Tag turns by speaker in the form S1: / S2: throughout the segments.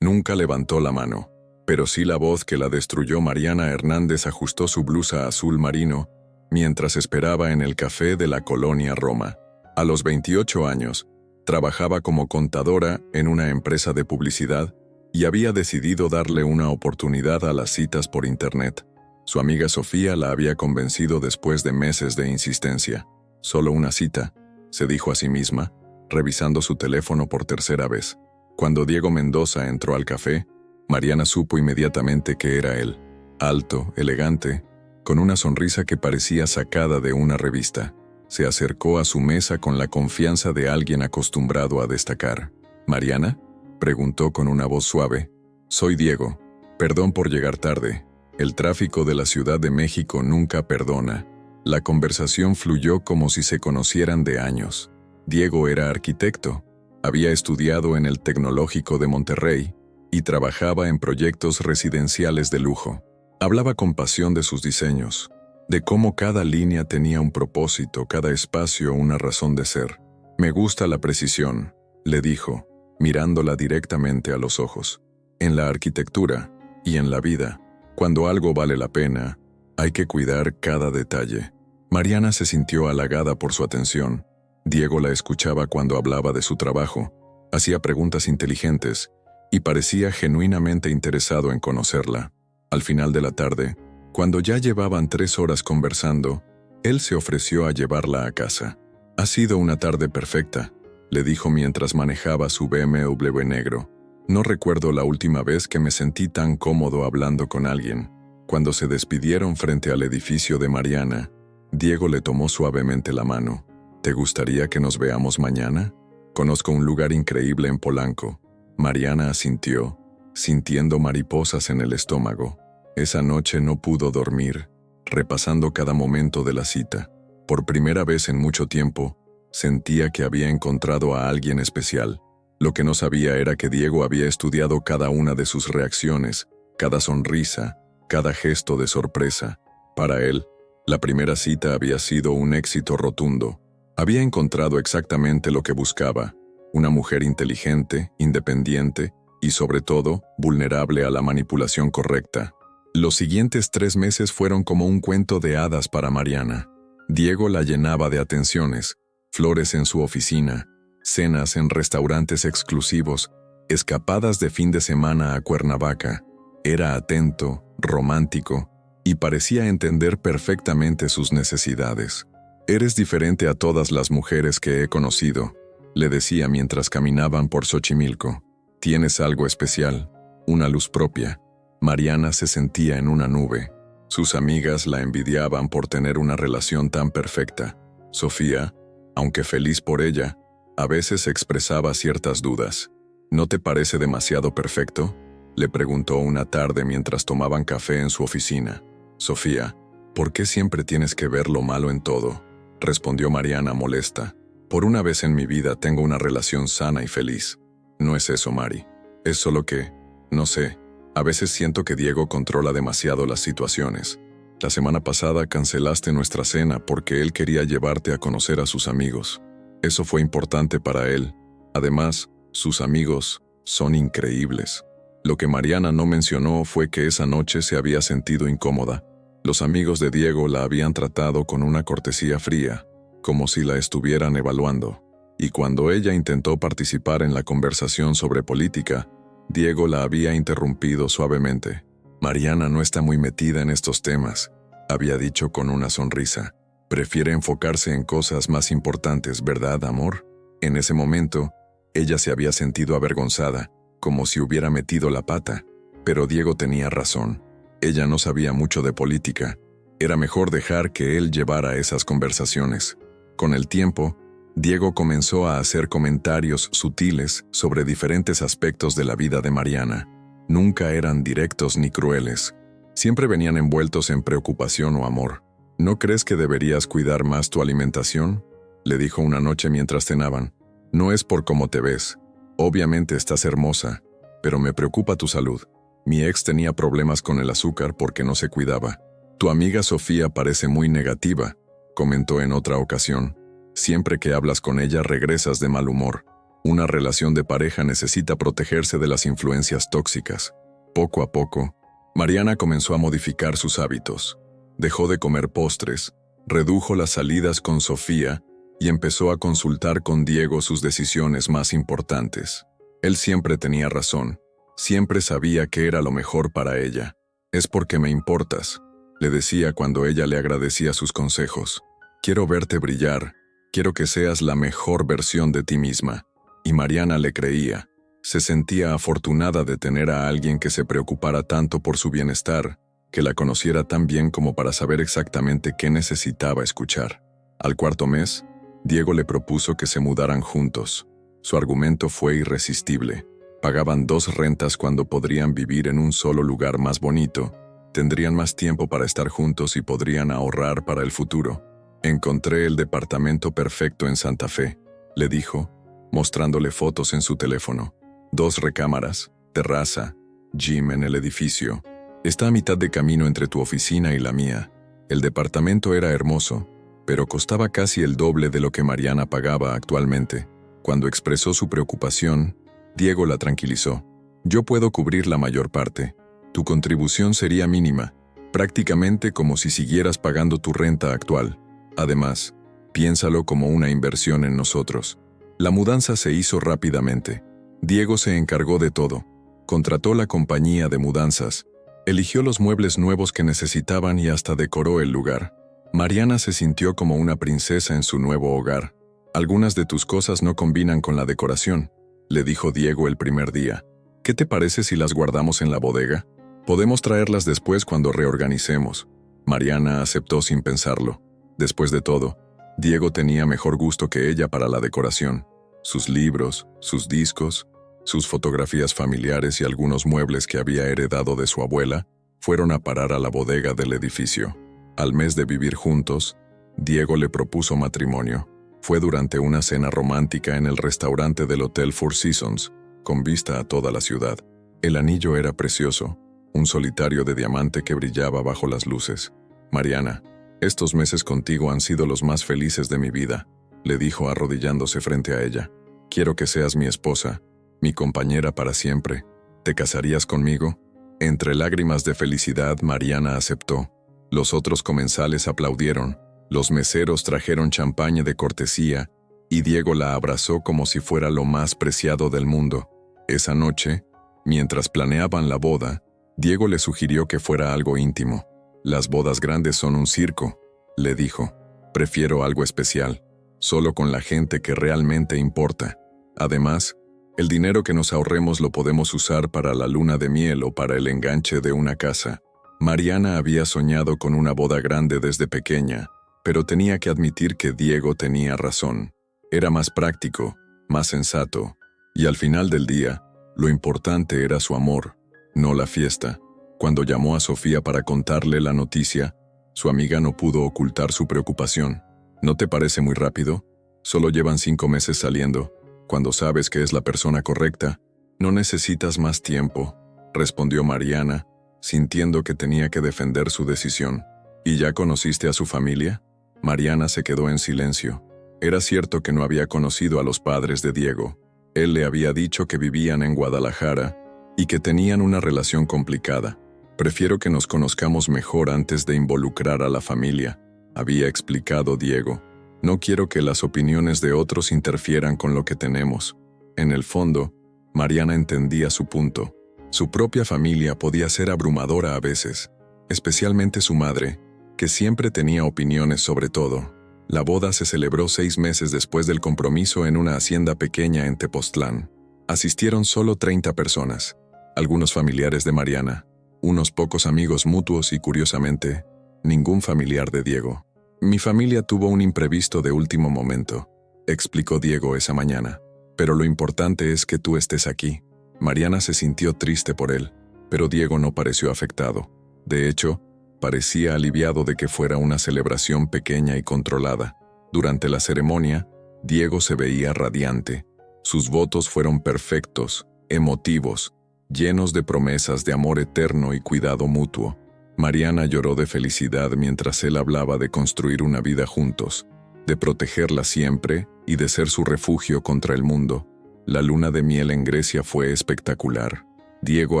S1: Nunca levantó la mano, pero sí la voz que la destruyó. Mariana Hernández ajustó su blusa azul marino mientras esperaba en el café de la colonia Roma. A los 28 años, trabajaba como contadora en una empresa de publicidad y había decidido darle una oportunidad a las citas por internet. Su amiga Sofía la había convencido después de meses de insistencia. Solo una cita, se dijo a sí misma, revisando su teléfono por tercera vez. Cuando Diego Mendoza entró al café, Mariana supo inmediatamente que era él. Alto, elegante, con una sonrisa que parecía sacada de una revista. Se acercó a su mesa con la confianza de alguien acostumbrado a destacar. «¿Mariana?», preguntó con una voz suave. «Soy Diego. Perdón por llegar tarde. El tráfico de la Ciudad de México nunca perdona». La conversación fluyó como si se conocieran de años. Diego era arquitecto. Había estudiado en el Tecnológico de Monterrey y trabajaba en proyectos residenciales de lujo. Hablaba con pasión de sus diseños, de cómo cada línea tenía un propósito, cada espacio una razón de ser. «Me gusta la precisión», le dijo, mirándola directamente a los ojos. «En la arquitectura y en la vida, cuando algo vale la pena, hay que cuidar cada detalle». Mariana se sintió halagada por su atención. Diego la escuchaba cuando hablaba de su trabajo, hacía preguntas inteligentes y parecía genuinamente interesado en conocerla. Al final de la tarde, cuando ya llevaban 3 horas conversando, él se ofreció a llevarla a casa. «Ha sido una tarde perfecta», le dijo mientras manejaba su BMW negro. «No recuerdo la última vez que me sentí tan cómodo hablando con alguien». Cuando se despidieron frente al edificio de Mariana, Diego le tomó suavemente la mano. «¿Te gustaría que nos veamos mañana? Conozco un lugar increíble en Polanco». Mariana asintió, sintiendo mariposas en el estómago. Esa noche no pudo dormir, repasando cada momento de la cita. Por primera vez en mucho tiempo, sentía que había encontrado a alguien especial. Lo que no sabía era que Diego había estudiado cada una de sus reacciones, cada sonrisa, cada gesto de sorpresa. Para él, la primera cita había sido un éxito rotundo. Había encontrado exactamente lo que buscaba: una mujer inteligente, independiente y, sobre todo, vulnerable a la manipulación correcta. Los siguientes 3 meses fueron como un cuento de hadas para Mariana. Diego la llenaba de atenciones, flores en su oficina, cenas en restaurantes exclusivos, escapadas de fin de semana a Cuernavaca. Era atento, romántico y parecía entender perfectamente sus necesidades. «Eres diferente a todas las mujeres que he conocido», le decía mientras caminaban por Xochimilco. «Tienes algo especial, una luz propia». Mariana se sentía en una nube. Sus amigas la envidiaban por tener una relación tan perfecta. Sofía, aunque feliz por ella, a veces expresaba ciertas dudas. «¿No te parece demasiado perfecto?», le preguntó una tarde mientras tomaban café en su oficina. «Sofía, ¿por qué siempre tienes que ver lo malo en todo?», respondió Mariana molesta. «Por una vez en mi vida tengo una relación sana y feliz». «No es eso, Mari. Es solo que, no sé, a veces siento que Diego controla demasiado las situaciones. La semana pasada cancelaste nuestra cena porque él quería llevarte a conocer a sus amigos. Eso fue importante para él. Además, sus amigos son increíbles». Lo que Mariana no mencionó fue que esa noche se había sentido incómoda. Los amigos de Diego la habían tratado con una cortesía fría, como si la estuvieran evaluando. Y cuando ella intentó participar en la conversación sobre política, Diego la había interrumpido suavemente. «Mariana no está muy metida en estos temas», había dicho con una sonrisa. «Prefiere enfocarse en cosas más importantes, ¿verdad, amor?». En ese momento, ella se había sentido avergonzada, como si hubiera metido la pata. Pero Diego tenía razón. Ella no sabía mucho de política. Era mejor dejar que él llevara esas conversaciones. Con el tiempo, Diego comenzó a hacer comentarios sutiles sobre diferentes aspectos de la vida de Mariana. Nunca eran directos ni crueles. Siempre venían envueltos en preocupación o amor. «¿No crees que deberías cuidar más tu alimentación?», le dijo una noche mientras cenaban. «No es por cómo te ves. Obviamente estás hermosa, pero me preocupa tu salud. Mi ex tenía problemas con el azúcar porque no se cuidaba. Tu amiga Sofía parece muy negativa», comentó en otra ocasión. «Siempre que hablas con ella regresas de mal humor». Una relación de pareja necesita protegerse de las influencias tóxicas. Poco a poco, Mariana comenzó a modificar sus hábitos. Dejó de comer postres, redujo las salidas con Sofía y empezó a consultar con Diego sus decisiones más importantes. Él siempre tenía razón, siempre sabía que era lo mejor para ella. «Es porque me importas», le decía cuando ella le agradecía sus consejos. «Quiero verte brillar, quiero que seas la mejor versión de ti misma». Y Mariana le creía. Se sentía afortunada de tener a alguien que se preocupara tanto por su bienestar, que la conociera tan bien como para saber exactamente qué necesitaba escuchar. Al cuarto mes, Diego le propuso que se mudaran juntos. Su argumento fue irresistible. Pagaban 2 rentas cuando podrían vivir en un solo lugar más bonito, tendrían más tiempo para estar juntos y podrían ahorrar para el futuro. «Encontré el departamento perfecto en Santa Fe», le dijo, mostrándole fotos en su teléfono. 2 recámaras, terraza, gym en el edificio. «Está a mitad de camino entre tu oficina y la mía». El departamento era hermoso, pero costaba casi el doble de lo que Mariana pagaba actualmente. Cuando expresó su preocupación, Diego la tranquilizó. «Yo puedo cubrir la mayor parte. Tu contribución sería mínima, prácticamente como si siguieras pagando tu renta actual. Además, piénsalo como una inversión en nosotros». La mudanza se hizo rápidamente. Diego se encargó de todo. Contrató la compañía de mudanzas, eligió los muebles nuevos que necesitaban y hasta decoró el lugar. Mariana se sintió como una princesa en su nuevo hogar. «Algunas de tus cosas no combinan con la decoración», le dijo Diego el primer día. «¿Qué te parece si las guardamos en la bodega? Podemos traerlas después cuando reorganicemos». Mariana aceptó sin pensarlo. Después de todo, Diego tenía mejor gusto que ella para la decoración. Sus libros, sus discos, sus fotografías familiares y algunos muebles que había heredado de su abuela fueron a parar a la bodega del edificio. Al mes de vivir juntos, Diego le propuso matrimonio. Fue durante una cena romántica en el restaurante del Hotel Four Seasons, con vista a toda la ciudad. El anillo era precioso, un solitario de diamante que brillaba bajo las luces. «Mariana, estos meses contigo han sido los más felices de mi vida», le dijo arrodillándose frente a ella. «Quiero que seas mi esposa, mi compañera para siempre. ¿Te casarías conmigo?» Entre lágrimas de felicidad, Mariana aceptó. Los otros comensales aplaudieron, los meseros trajeron champaña de cortesía, y Diego la abrazó como si fuera lo más preciado del mundo. Esa noche, mientras planeaban la boda, Diego le sugirió que fuera algo íntimo. «Las bodas grandes son un circo», le dijo. «Prefiero algo especial, solo con la gente que realmente importa. Además, el dinero que nos ahorremos lo podemos usar para la luna de miel o para el enganche de una casa». Mariana había soñado con una boda grande desde pequeña, pero tenía que admitir que Diego tenía razón. Era más práctico, más sensato, y al final del día, lo importante era su amor, no la fiesta. Cuando llamó a Sofía para contarle la noticia, su amiga no pudo ocultar su preocupación. «¿No te parece muy rápido? Solo llevan 5 meses saliendo. Cuando sabes que es la persona correcta, no necesitas más tiempo», respondió Mariana, sintiendo que tenía que defender su decisión. «¿Y ya conociste a su familia?» Mariana se quedó en silencio. Era cierto que no había conocido a los padres de Diego. Él le había dicho que vivían en Guadalajara y que tenían una relación complicada. «Prefiero que nos conozcamos mejor antes de involucrar a la familia», había explicado Diego. «No quiero que las opiniones de otros interfieran con lo que tenemos». En el fondo, Mariana entendía su punto. Su propia familia podía ser abrumadora a veces, especialmente su madre, que siempre tenía opiniones sobre todo. La boda se celebró 6 meses después del compromiso en una hacienda pequeña en Tepoztlán. Asistieron solo 30 personas, algunos familiares de Mariana, unos pocos amigos mutuos y, curiosamente, ningún familiar de Diego. «Mi familia tuvo un imprevisto de último momento», explicó Diego esa mañana. «Pero lo importante es que tú estés aquí». Mariana se sintió triste por él, pero Diego no pareció afectado. De hecho, parecía aliviado de que fuera una celebración pequeña y controlada. Durante la ceremonia, Diego se veía radiante. Sus votos fueron perfectos, emotivos, llenos de promesas de amor eterno y cuidado mutuo. Mariana lloró de felicidad mientras él hablaba de construir una vida juntos, de protegerla siempre y de ser su refugio contra el mundo. La luna de miel en Grecia fue espectacular. Diego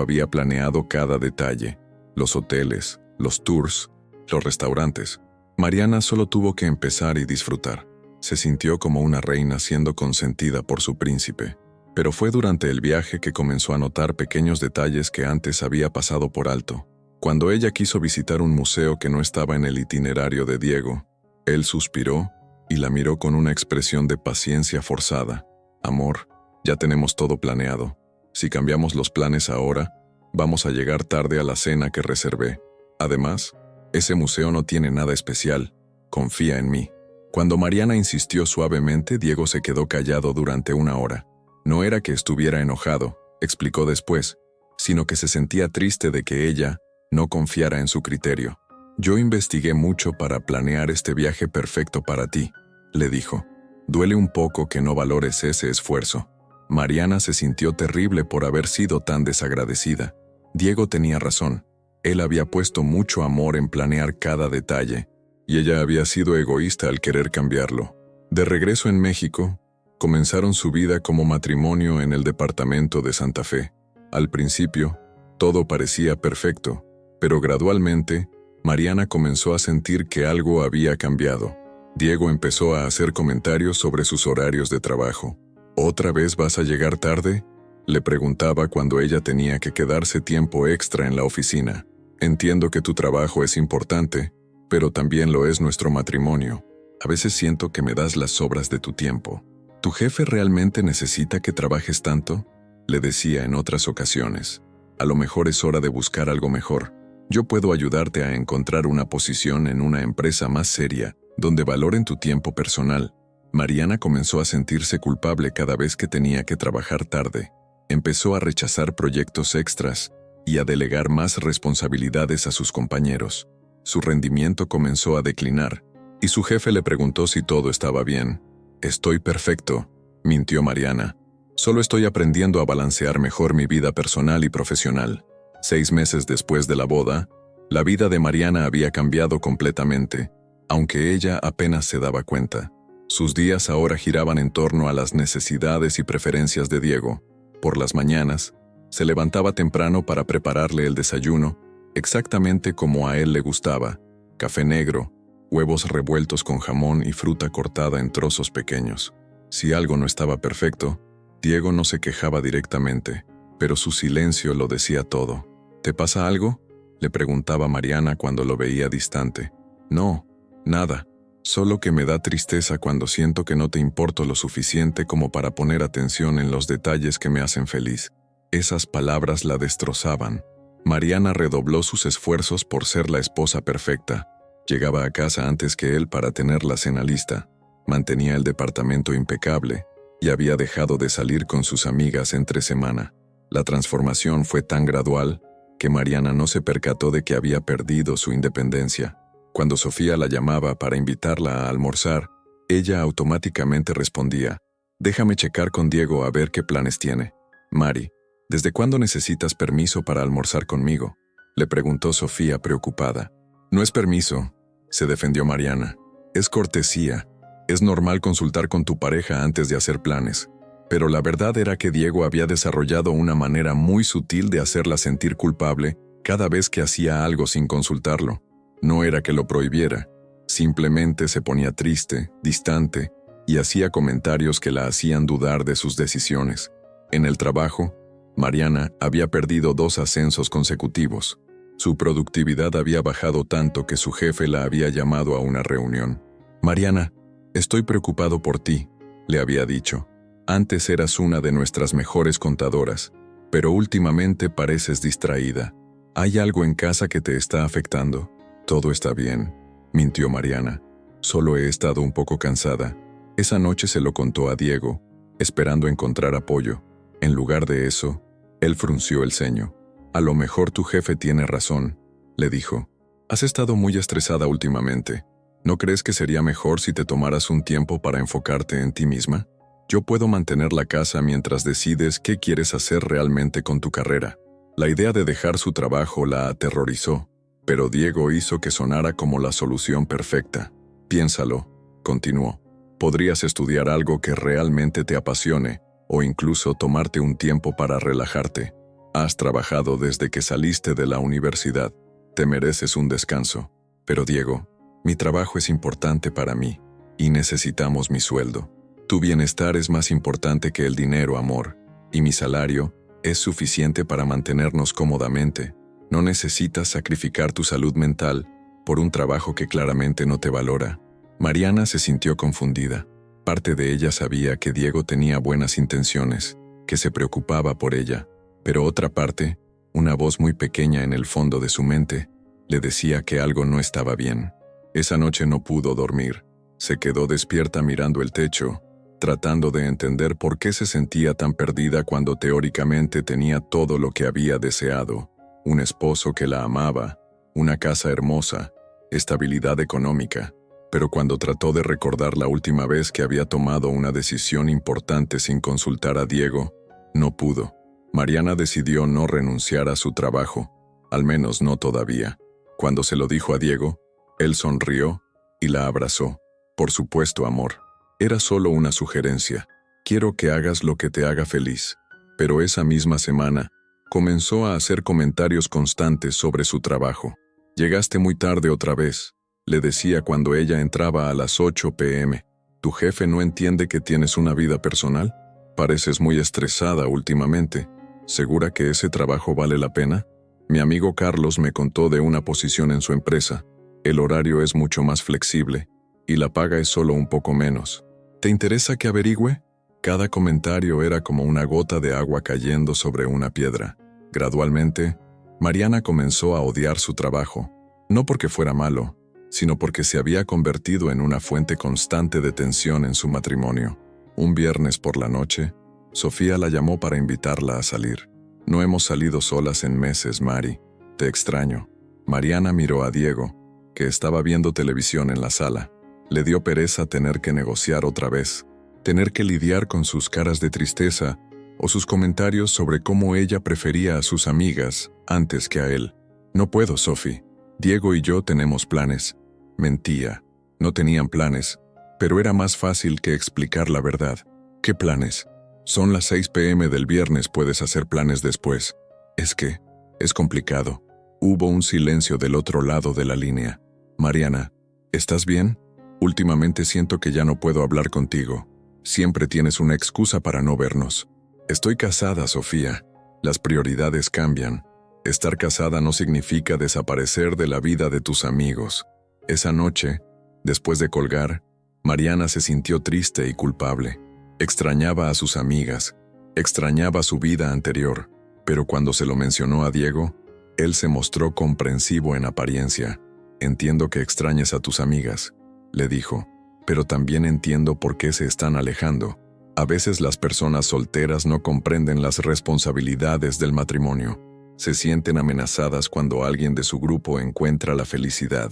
S1: había planeado cada detalle: los hoteles, los tours, los restaurantes. Mariana solo tuvo que empezar y disfrutar. Se sintió como una reina siendo consentida por su príncipe. Pero fue durante el viaje que comenzó a notar pequeños detalles que antes había pasado por alto. Cuando ella quiso visitar un museo que no estaba en el itinerario de Diego, él suspiró y la miró con una expresión de paciencia forzada. Amor, ya tenemos todo planeado. Si cambiamos los planes ahora, vamos a llegar tarde a la cena que reservé. Además, ese museo no tiene nada especial. Confía en mí. Cuando Mariana insistió suavemente, Diego se quedó callado durante una hora. No era que estuviera enojado, explicó después, sino que se sentía triste de que ella no confiara en su criterio. Yo investigué mucho para planear este viaje perfecto para ti, le dijo. Duele un poco que no valores ese esfuerzo. Mariana se sintió terrible por haber sido tan desagradecida. Diego tenía razón. Él había puesto mucho amor en planear cada detalle, y ella había sido egoísta al querer cambiarlo. De regreso en México, comenzaron su vida como matrimonio en el departamento de Santa Fe. Al principio, todo parecía perfecto, pero gradualmente, Mariana comenzó a sentir que algo había cambiado. Diego empezó a hacer comentarios sobre sus horarios de trabajo. ¿Otra vez vas a llegar tarde?, le preguntaba cuando ella tenía que quedarse tiempo extra en la oficina. Entiendo que tu trabajo es importante, pero también lo es nuestro matrimonio. A veces siento que me das las sobras de tu tiempo. ¿Tu jefe realmente necesita que trabajes tanto?, le decía en otras ocasiones. A lo mejor es hora de buscar algo mejor. Yo puedo ayudarte a encontrar una posición en una empresa más seria, donde valoren tu tiempo personal. Mariana comenzó a sentirse culpable cada vez que tenía que trabajar tarde. Empezó a rechazar proyectos extras y a delegar más responsabilidades a sus compañeros. Su rendimiento comenzó a declinar, y su jefe le preguntó si todo estaba bien. «Estoy perfecto», mintió Mariana. «Solo estoy aprendiendo a balancear mejor mi vida personal y profesional». 6 meses después de la boda, la vida de Mariana había cambiado completamente, aunque ella apenas se daba cuenta. Sus días ahora giraban en torno a las necesidades y preferencias de Diego. Por las mañanas, se levantaba temprano para prepararle el desayuno, exactamente como a él le gustaba: café negro, huevos revueltos con jamón y fruta cortada en trozos pequeños. Si algo no estaba perfecto, Diego no se quejaba directamente, pero su silencio lo decía todo. ¿Te pasa algo?, le preguntaba Mariana cuando lo veía distante. No, nada. Solo que me da tristeza cuando siento que no te importo lo suficiente como para poner atención en los detalles que me hacen feliz. Esas palabras la destrozaban. Mariana redobló sus esfuerzos por ser la esposa perfecta. Llegaba a casa antes que él para tener la cena lista. Mantenía el departamento impecable y había dejado de salir con sus amigas entre semana. La transformación fue tan gradual que Mariana no se percató de que había perdido su independencia. Cuando Sofía la llamaba para invitarla a almorzar, ella automáticamente respondía: «Déjame checar con Diego a ver qué planes tiene». «Mari, ¿desde cuándo necesitas permiso para almorzar conmigo?», le preguntó Sofía preocupada. «No es permiso», se defendió Mariana. «Es cortesía. Es normal consultar con tu pareja antes de hacer planes». Pero la verdad era que Diego había desarrollado una manera muy sutil de hacerla sentir culpable cada vez que hacía algo sin consultarlo. No era que lo prohibiera, simplemente se ponía triste, distante, y hacía comentarios que la hacían dudar de sus decisiones. En el trabajo, Mariana había perdido 2 ascensos consecutivos. Su productividad había bajado tanto que su jefe la había llamado a una reunión. «Mariana, estoy preocupado por ti», le había dicho. «Antes eras una de nuestras mejores contadoras, pero últimamente pareces distraída. ¿Hay algo en casa que te está afectando?». «Todo está bien», mintió Mariana. «Solo he estado un poco cansada». Esa noche se lo contó a Diego, esperando encontrar apoyo. En lugar de eso, él frunció el ceño. «A lo mejor tu jefe tiene razón», le dijo. «Has estado muy estresada últimamente. ¿No crees que sería mejor si te tomaras un tiempo para enfocarte en ti misma? Yo puedo mantener la casa mientras decides qué quieres hacer realmente con tu carrera». La idea de dejar su trabajo la aterrorizó, pero Diego hizo que sonara como la solución perfecta. «Piénsalo», continuó. «Podrías estudiar algo que realmente te apasione, o incluso tomarte un tiempo para relajarte. Has trabajado desde que saliste de la universidad. Te mereces un descanso. Pero Diego, mi trabajo es importante para mí y necesitamos mi sueldo. Tu bienestar es más importante que el dinero, amor, y mi salario es suficiente para mantenernos cómodamente. No necesitas sacrificar tu salud mental por un trabajo que claramente no te valora. Mariana se sintió confundida. Parte de ella sabía que Diego tenía buenas intenciones, que se preocupaba por ella, pero otra parte, una voz muy pequeña en el fondo de su mente, le decía que algo no estaba bien. Esa noche no pudo dormir. Se quedó despierta mirando el techo, tratando de entender por qué se sentía tan perdida cuando teóricamente tenía todo lo que había deseado: un esposo que la amaba, una casa hermosa, estabilidad económica. Pero cuando trató de recordar la última vez que había tomado una decisión importante sin consultar a Diego, no pudo. Mariana decidió no renunciar a su trabajo, al menos no todavía. Cuando se lo dijo a Diego, él sonrió y la abrazó. Por supuesto, amor. Era solo una sugerencia. Quiero que hagas lo que te haga feliz. Pero esa misma semana, comenzó a hacer comentarios constantes sobre su trabajo. Llegaste muy tarde otra vez, le decía cuando ella entraba a las 8 p.m. ¿Tu jefe no entiende que tienes una vida personal? Pareces muy estresada últimamente. ¿Segura que ese trabajo vale la pena? Mi amigo Carlos me contó de una posición en su empresa. El horario es mucho más flexible y la paga es solo un poco menos. ¿Te interesa que averigüe? Cada comentario era como una gota de agua cayendo sobre una piedra. Gradualmente, Mariana comenzó a odiar su trabajo, no porque fuera malo, sino porque se había convertido en una fuente constante de tensión en su matrimonio. Un viernes por la noche, Sofía la llamó para invitarla a salir. No hemos salido solas en meses, Mari. Te extraño. Mariana miró a Diego, que estaba viendo televisión en la sala. Le dio pereza tener que negociar otra vez, tener que lidiar con sus caras de tristeza o sus comentarios sobre cómo ella prefería a sus amigas antes que a él. No puedo, Sophie. Diego y yo tenemos planes. Mentía. No tenían planes, pero era más fácil que explicar la verdad. ¿Qué planes? Son las 6 p.m. del viernes, puedes hacer planes después. Es complicado. Hubo un silencio del otro lado de la línea. Mariana, ¿estás bien? Últimamente siento que ya no puedo hablar contigo. Siempre tienes una excusa para no vernos. Estoy casada, Sofía. Las prioridades cambian. Estar casada no significa desaparecer de la vida de tus amigos. Esa noche, después de colgar, Mariana se sintió triste y culpable. Extrañaba a sus amigas, extrañaba su vida anterior, pero cuando se lo mencionó a Diego, él se mostró comprensivo en apariencia. Entiendo que extrañes a tus amigas, le dijo, pero también entiendo por qué se están alejando. A veces las personas solteras no comprenden las responsabilidades del matrimonio. Se sienten amenazadas cuando alguien de su grupo encuentra la felicidad.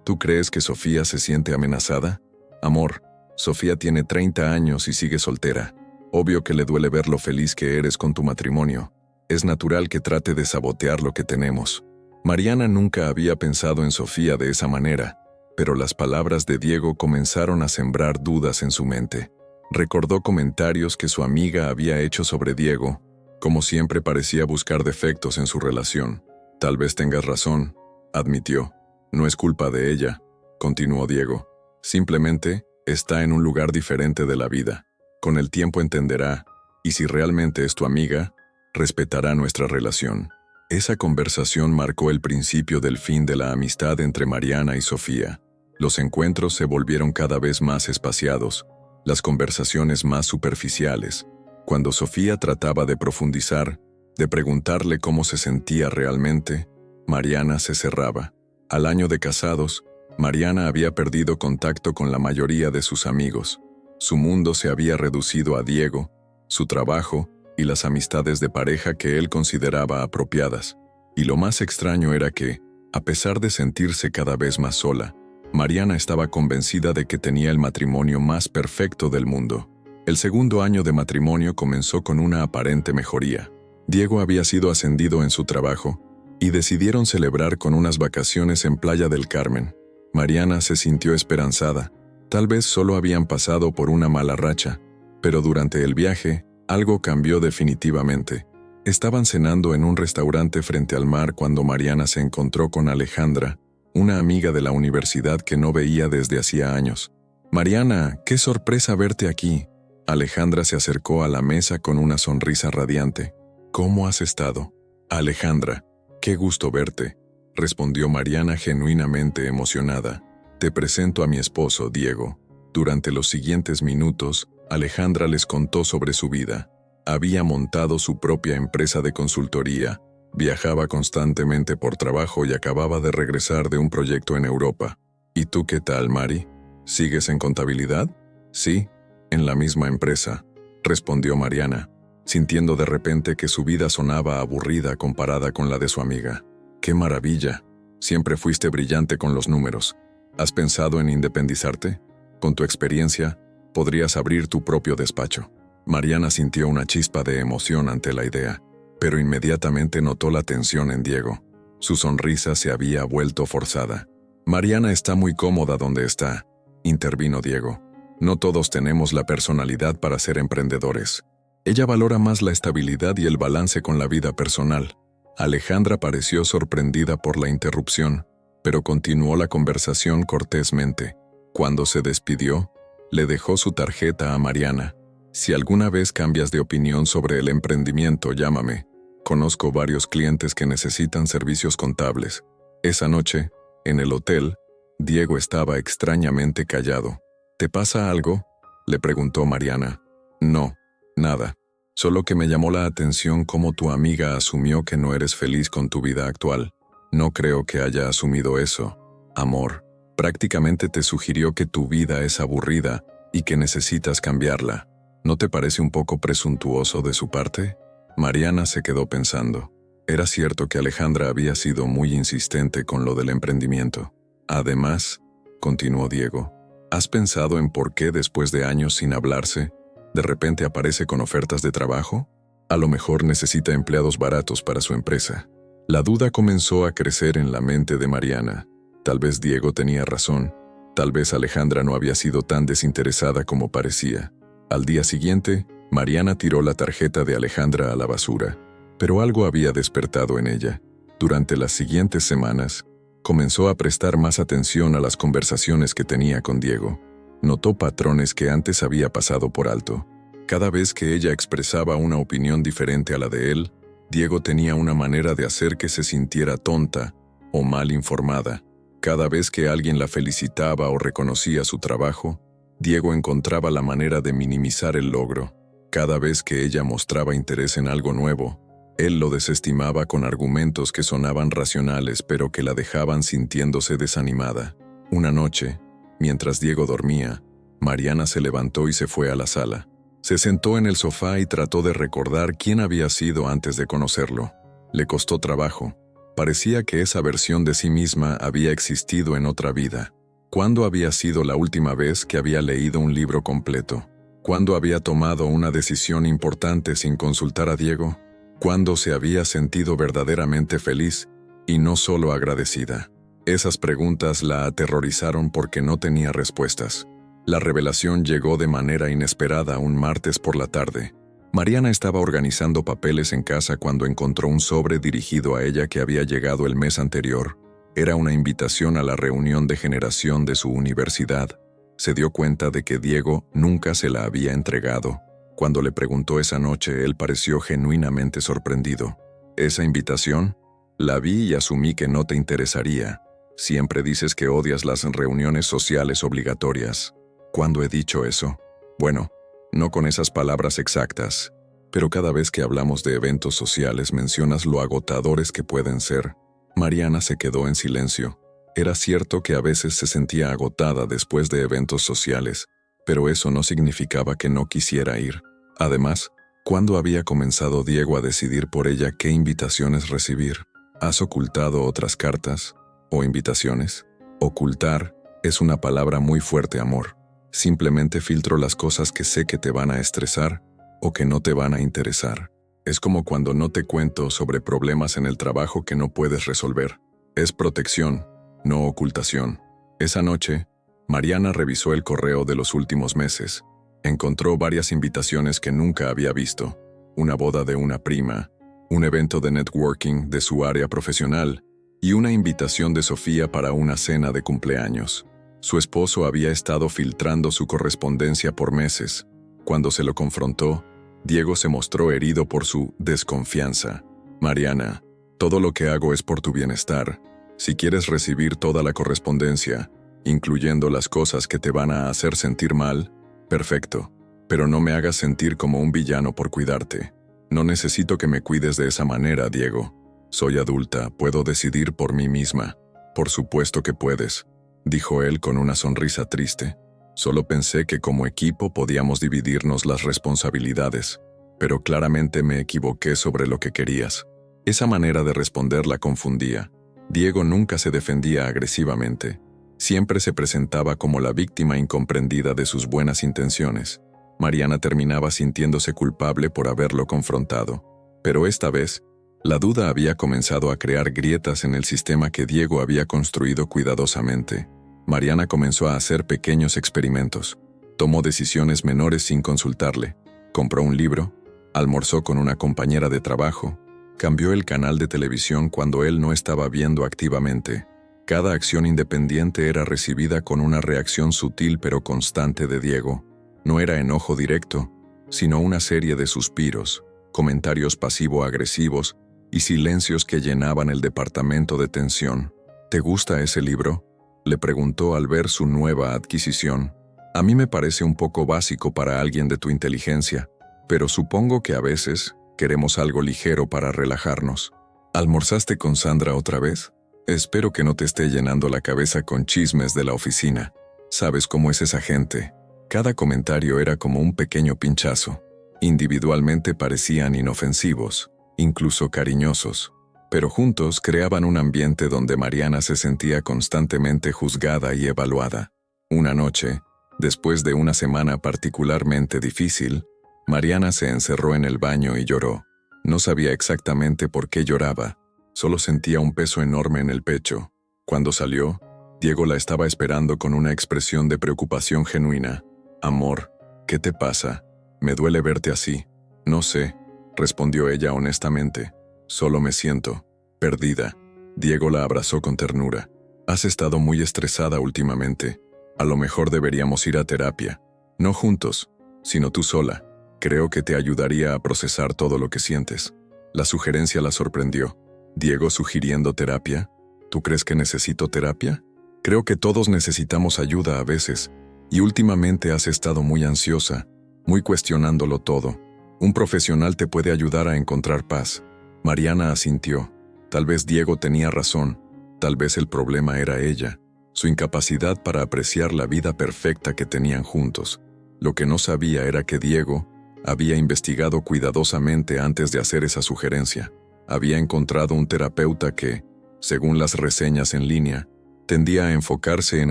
S1: ¿Tú crees que Sofía se siente amenazada? Amor, Sofía tiene 30 años y sigue soltera. Obvio que le duele ver lo feliz que eres con tu matrimonio. Es natural que trate de sabotear lo que tenemos. Mariana nunca había pensado en Sofía de esa manera, pero las palabras de Diego comenzaron a sembrar dudas en su mente. Recordó comentarios que su amiga había hecho sobre Diego. Como siempre parecía buscar defectos en su relación. Tal vez tengas razón, admitió. No es culpa de ella, continuó Diego. Simplemente está en un lugar diferente de la vida. Con el tiempo entenderá, y si realmente es tu amiga, respetará nuestra relación. Esa conversación marcó el principio del fin de la amistad entre Mariana y Sofía. Los encuentros se volvieron cada vez más espaciados, las conversaciones más superficiales. Cuando Sofía trataba de profundizar, de preguntarle cómo se sentía realmente, Mariana se cerraba. Al año de casados, Mariana había perdido contacto con la mayoría de sus amigos. Su mundo se había reducido a Diego, su trabajo y las amistades de pareja que él consideraba apropiadas. Y lo más extraño era que, a pesar de sentirse cada vez más sola, Mariana estaba convencida de que tenía el matrimonio más perfecto del mundo. El segundo año de matrimonio comenzó con una aparente mejoría. Diego había sido ascendido en su trabajo y decidieron celebrar con unas vacaciones en Playa del Carmen. Mariana se sintió esperanzada. Tal vez solo habían pasado por una mala racha, pero durante el viaje, Algo cambió definitivamente. Estaban cenando en un restaurante frente al mar cuando Mariana se encontró con Alejandra, una amiga de la universidad que no veía desde hacía años. «Mariana, qué sorpresa verte aquí». Alejandra se acercó a la mesa con una sonrisa radiante. «¿Cómo has estado?» «Alejandra, qué gusto verte», respondió Mariana genuinamente emocionada. «Te presento a mi esposo, Diego». Durante los siguientes minutos, Alejandra les contó sobre su vida. Había montado su propia empresa de consultoría, viajaba constantemente por trabajo y acababa de regresar de un proyecto en Europa. «¿Y tú qué tal, Mari? ¿Sigues en contabilidad?» «Sí, en la misma empresa», respondió Mariana, sintiendo de repente que su vida sonaba aburrida comparada con la de su amiga. «¡Qué maravilla! Siempre fuiste brillante con los números. ¿Has pensado en independizarte? Con tu experiencia, podrías abrir tu propio despacho». Mariana sintió una chispa de emoción ante la idea, pero inmediatamente notó la tensión en Diego. Su sonrisa se había vuelto forzada. «Mariana está muy cómoda donde está», intervino Diego. «No todos tenemos la personalidad para ser emprendedores. Ella valora más la estabilidad y el balance con la vida personal». Alejandra pareció sorprendida por la interrupción, pero continuó la conversación cortésmente. Cuando se despidió, le dejó su tarjeta a Mariana. «Si alguna vez cambias de opinión sobre el emprendimiento, llámame. Conozco varios clientes que necesitan servicios contables». Esa noche, en el hotel, Diego estaba extrañamente callado. «¿Te pasa algo?», le preguntó Mariana. «No, nada. Solo que me llamó la atención cómo tu amiga asumió que no eres feliz con tu vida actual. No creo que haya asumido eso, amor. Prácticamente te sugirió que tu vida es aburrida y que necesitas cambiarla. ¿No te parece un poco presuntuoso de su parte?». Mariana se quedó pensando. Era cierto que Alejandra había sido muy insistente con lo del emprendimiento. «Además», continuó Diego, «¿has pensado en por qué después de años sin hablarse, de repente aparece con ofertas de trabajo? A lo mejor necesita empleados baratos para su empresa». La duda comenzó a crecer en la mente de Mariana. Tal vez Diego tenía razón. Tal vez Alejandra no había sido tan desinteresada como parecía. Al día siguiente, Mariana tiró la tarjeta de Alejandra a la basura, pero algo había despertado en ella. Durante las siguientes semanas, comenzó a prestar más atención a las conversaciones que tenía con Diego. Notó patrones que antes había pasado por alto. Cada vez que ella expresaba una opinión diferente a la de él, Diego tenía una manera de hacer que se sintiera tonta o mal informada. Cada vez que alguien la felicitaba o reconocía su trabajo, Diego encontraba la manera de minimizar el logro. Cada vez que ella mostraba interés en algo nuevo, él lo desestimaba con argumentos que sonaban racionales pero que la dejaban sintiéndose desanimada. Una noche, mientras Diego dormía, Mariana se levantó y se fue a la sala. Se sentó en el sofá y trató de recordar quién había sido antes de conocerlo. Le costó trabajo. Parecía que esa versión de sí misma había existido en otra vida. ¿Cuándo había sido la última vez que había leído un libro completo? ¿Cuándo había tomado una decisión importante sin consultar a Diego? ¿Cuándo se había sentido verdaderamente feliz y no solo agradecida? Esas preguntas la aterrorizaron porque no tenía respuestas. La revelación llegó de manera inesperada un martes por la tarde. Mariana estaba organizando papeles en casa cuando encontró un sobre dirigido a ella que había llegado el mes anterior. Era una invitación a la reunión de generación de su universidad. Se dio cuenta de que Diego nunca se la había entregado. Cuando le preguntó esa noche, él pareció genuinamente sorprendido. «¿Esa invitación? La vi y asumí que no te interesaría. Siempre dices que odias las reuniones sociales obligatorias». «¿Cuándo he dicho eso?». «Bueno, no con esas palabras exactas, pero cada vez que hablamos de eventos sociales mencionas lo agotadores que pueden ser». Mariana se quedó en silencio. Era cierto que a veces se sentía agotada después de eventos sociales, pero eso no significaba que no quisiera ir. Además, ¿cuándo había comenzado Diego a decidir por ella qué invitaciones recibir? ¿Has ocultado otras cartas o invitaciones? Ocultar es una palabra muy fuerte, amor. Simplemente filtro las cosas que sé que te van a estresar o que no te van a interesar. Es como cuando no te cuento sobre problemas en el trabajo que no puedes resolver. Es protección, no ocultación. Esa noche, Mariana revisó el correo de los últimos meses. Encontró varias invitaciones que nunca había visto. Una boda de una prima, un evento de networking de su área profesional y una invitación de Sofía para una cena de cumpleaños. Su esposo había estado filtrando su correspondencia por meses. Cuando se lo confrontó, Diego se mostró herido por su desconfianza. Mariana, todo lo que hago es por tu bienestar. Si quieres recibir toda la correspondencia, incluyendo las cosas que te van a hacer sentir mal, perfecto. Pero no me hagas sentir como un villano por cuidarte. No necesito que me cuides de esa manera, Diego. Soy adulta, puedo decidir por mí misma. Por supuesto que puedes, dijo él con una sonrisa triste. Solo pensé que como equipo podíamos dividirnos las responsabilidades, pero claramente me equivoqué sobre lo que querías. Esa manera de responder la confundía. Diego nunca se defendía agresivamente. Siempre se presentaba como la víctima incomprendida de sus buenas intenciones. Mariana terminaba sintiéndose culpable por haberlo confrontado. Pero esta vez, la duda había comenzado a crear grietas en el sistema que Diego había construido cuidadosamente. Mariana comenzó a hacer pequeños experimentos. Tomó decisiones menores sin consultarle. Compró un libro, almorzó con una compañera de trabajo, cambió el canal de televisión cuando él no estaba viendo activamente. Cada acción independiente era recibida con una reacción sutil pero constante de Diego. No era enojo directo, sino una serie de suspiros, comentarios pasivo-agresivos y silencios que llenaban el departamento de tensión. ¿Te gusta ese libro?, le preguntó al ver su nueva adquisición. A mí me parece un poco básico para alguien de tu inteligencia, pero supongo que a veces queremos algo ligero para relajarnos. ¿Almorzaste con Sandra otra vez? Espero que no te esté llenando la cabeza con chismes de la oficina. Sabes cómo es esa gente. Cada comentario era como un pequeño pinchazo. Individualmente parecían inofensivos, incluso cariñosos, pero juntos creaban un ambiente donde Mariana se sentía constantemente juzgada y evaluada. Una noche, después de una semana particularmente difícil, Mariana se encerró en el baño y lloró. No sabía exactamente por qué lloraba, solo sentía un peso enorme en el pecho. Cuando salió, Diego la estaba esperando con una expresión de preocupación genuina. «Amor, ¿qué te pasa? Me duele verte así». «No sé», respondió ella honestamente. «Solo me siento perdida». Diego la abrazó con ternura. «Has estado muy estresada últimamente. A lo mejor deberíamos ir a terapia. No juntos, sino tú sola. Creo que te ayudaría a procesar todo lo que sientes». La sugerencia la sorprendió. «¿Diego sugiriendo terapia? ¿Tú crees que necesito terapia? Creo que todos necesitamos ayuda a veces, y últimamente has estado muy ansiosa, muy cuestionándolo todo. Un profesional te puede ayudar a encontrar paz». Mariana asintió. Tal vez Diego tenía razón, tal vez el problema era ella, su incapacidad para apreciar la vida perfecta que tenían juntos. Lo que no sabía era que Diego había investigado cuidadosamente antes de hacer esa sugerencia. Había encontrado un terapeuta que, según las reseñas en línea, tendía a enfocarse en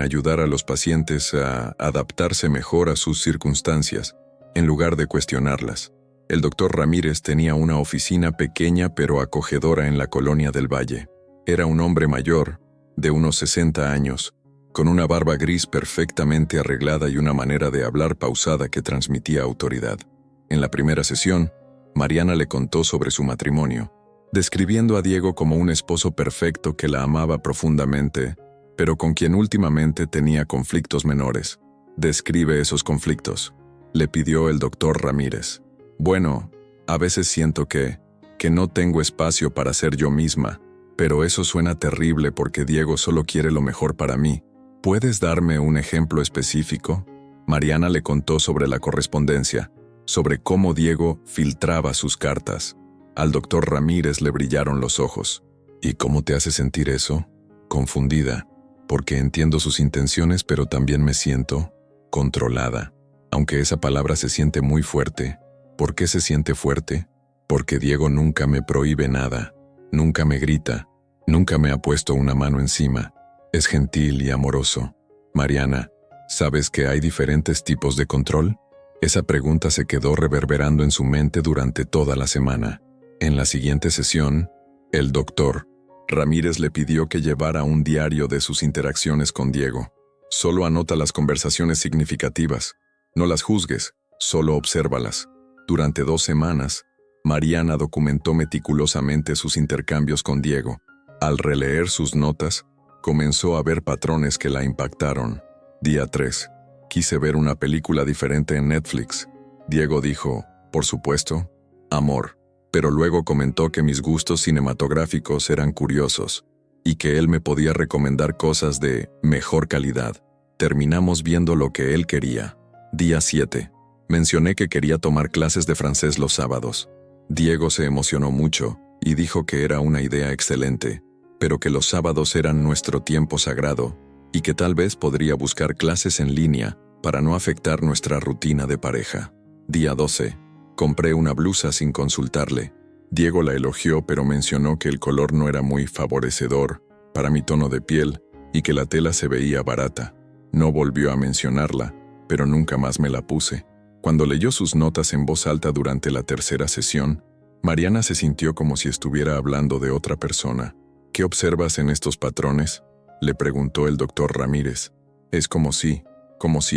S1: ayudar a los pacientes a adaptarse mejor a sus circunstancias, en lugar de cuestionarlas. El doctor Ramírez tenía una oficina pequeña pero acogedora en la colonia del Valle. Era un hombre mayor, de unos 60 años, con una barba gris perfectamente arreglada y una manera de hablar pausada que transmitía autoridad. En la primera sesión, Mariana le contó sobre su matrimonio, describiendo a Diego como un esposo perfecto que la amaba profundamente, pero con quien últimamente tenía conflictos menores. «Describe esos conflictos», le pidió el doctor Ramírez. «Bueno, a veces siento que no tengo espacio para ser yo misma, pero eso suena terrible porque Diego solo quiere lo mejor para mí. ¿Puedes darme un ejemplo específico?». Mariana le contó sobre la correspondencia, sobre cómo Diego filtraba sus cartas. Al doctor Ramírez le brillaron los ojos. «¿Y cómo te hace sentir eso?». «Confundida, porque entiendo sus intenciones, pero también me siento controlada». Aunque esa palabra se siente muy fuerte. ¿Por qué se siente fuerte? Porque Diego nunca me prohíbe nada, nunca me grita, nunca me ha puesto una mano encima. Es gentil y amoroso. Mariana, ¿sabes que hay diferentes tipos de control? Esa pregunta se quedó reverberando en su mente durante toda la semana. En la siguiente sesión, el doctor Ramírez le pidió que llevara un diario de sus interacciones con Diego. «Solo anota las conversaciones significativas. No las juzgues, Solo obsérvalas. Durante 2 semanas, Mariana documentó meticulosamente sus intercambios con Diego. Al releer sus notas, comenzó a ver patrones que la impactaron. Día 3. Quise ver una película diferente en Netflix. Diego dijo, por supuesto, amor. Pero luego comentó que mis gustos cinematográficos eran curiosos y que él me podía recomendar cosas de mejor calidad. Terminamos viendo lo que él quería. Día 7. Mencioné que quería tomar clases de francés los sábados. Diego se emocionó mucho y dijo que era una idea excelente, pero que los sábados eran nuestro tiempo sagrado y que tal vez podría buscar clases en línea para no afectar nuestra rutina de pareja. Día 12. Compré una blusa sin consultarle. Diego la elogió, pero mencionó que el color no era muy favorecedor para mi tono de piel y que la tela se veía barata. No volvió a mencionarla, pero nunca más me la puse. Cuando leyó sus notas en voz alta durante la tercera sesión, Mariana se sintió como si estuviera hablando de otra persona. ¿Qué observas en estos patrones?, le preguntó el doctor Ramírez. Es como si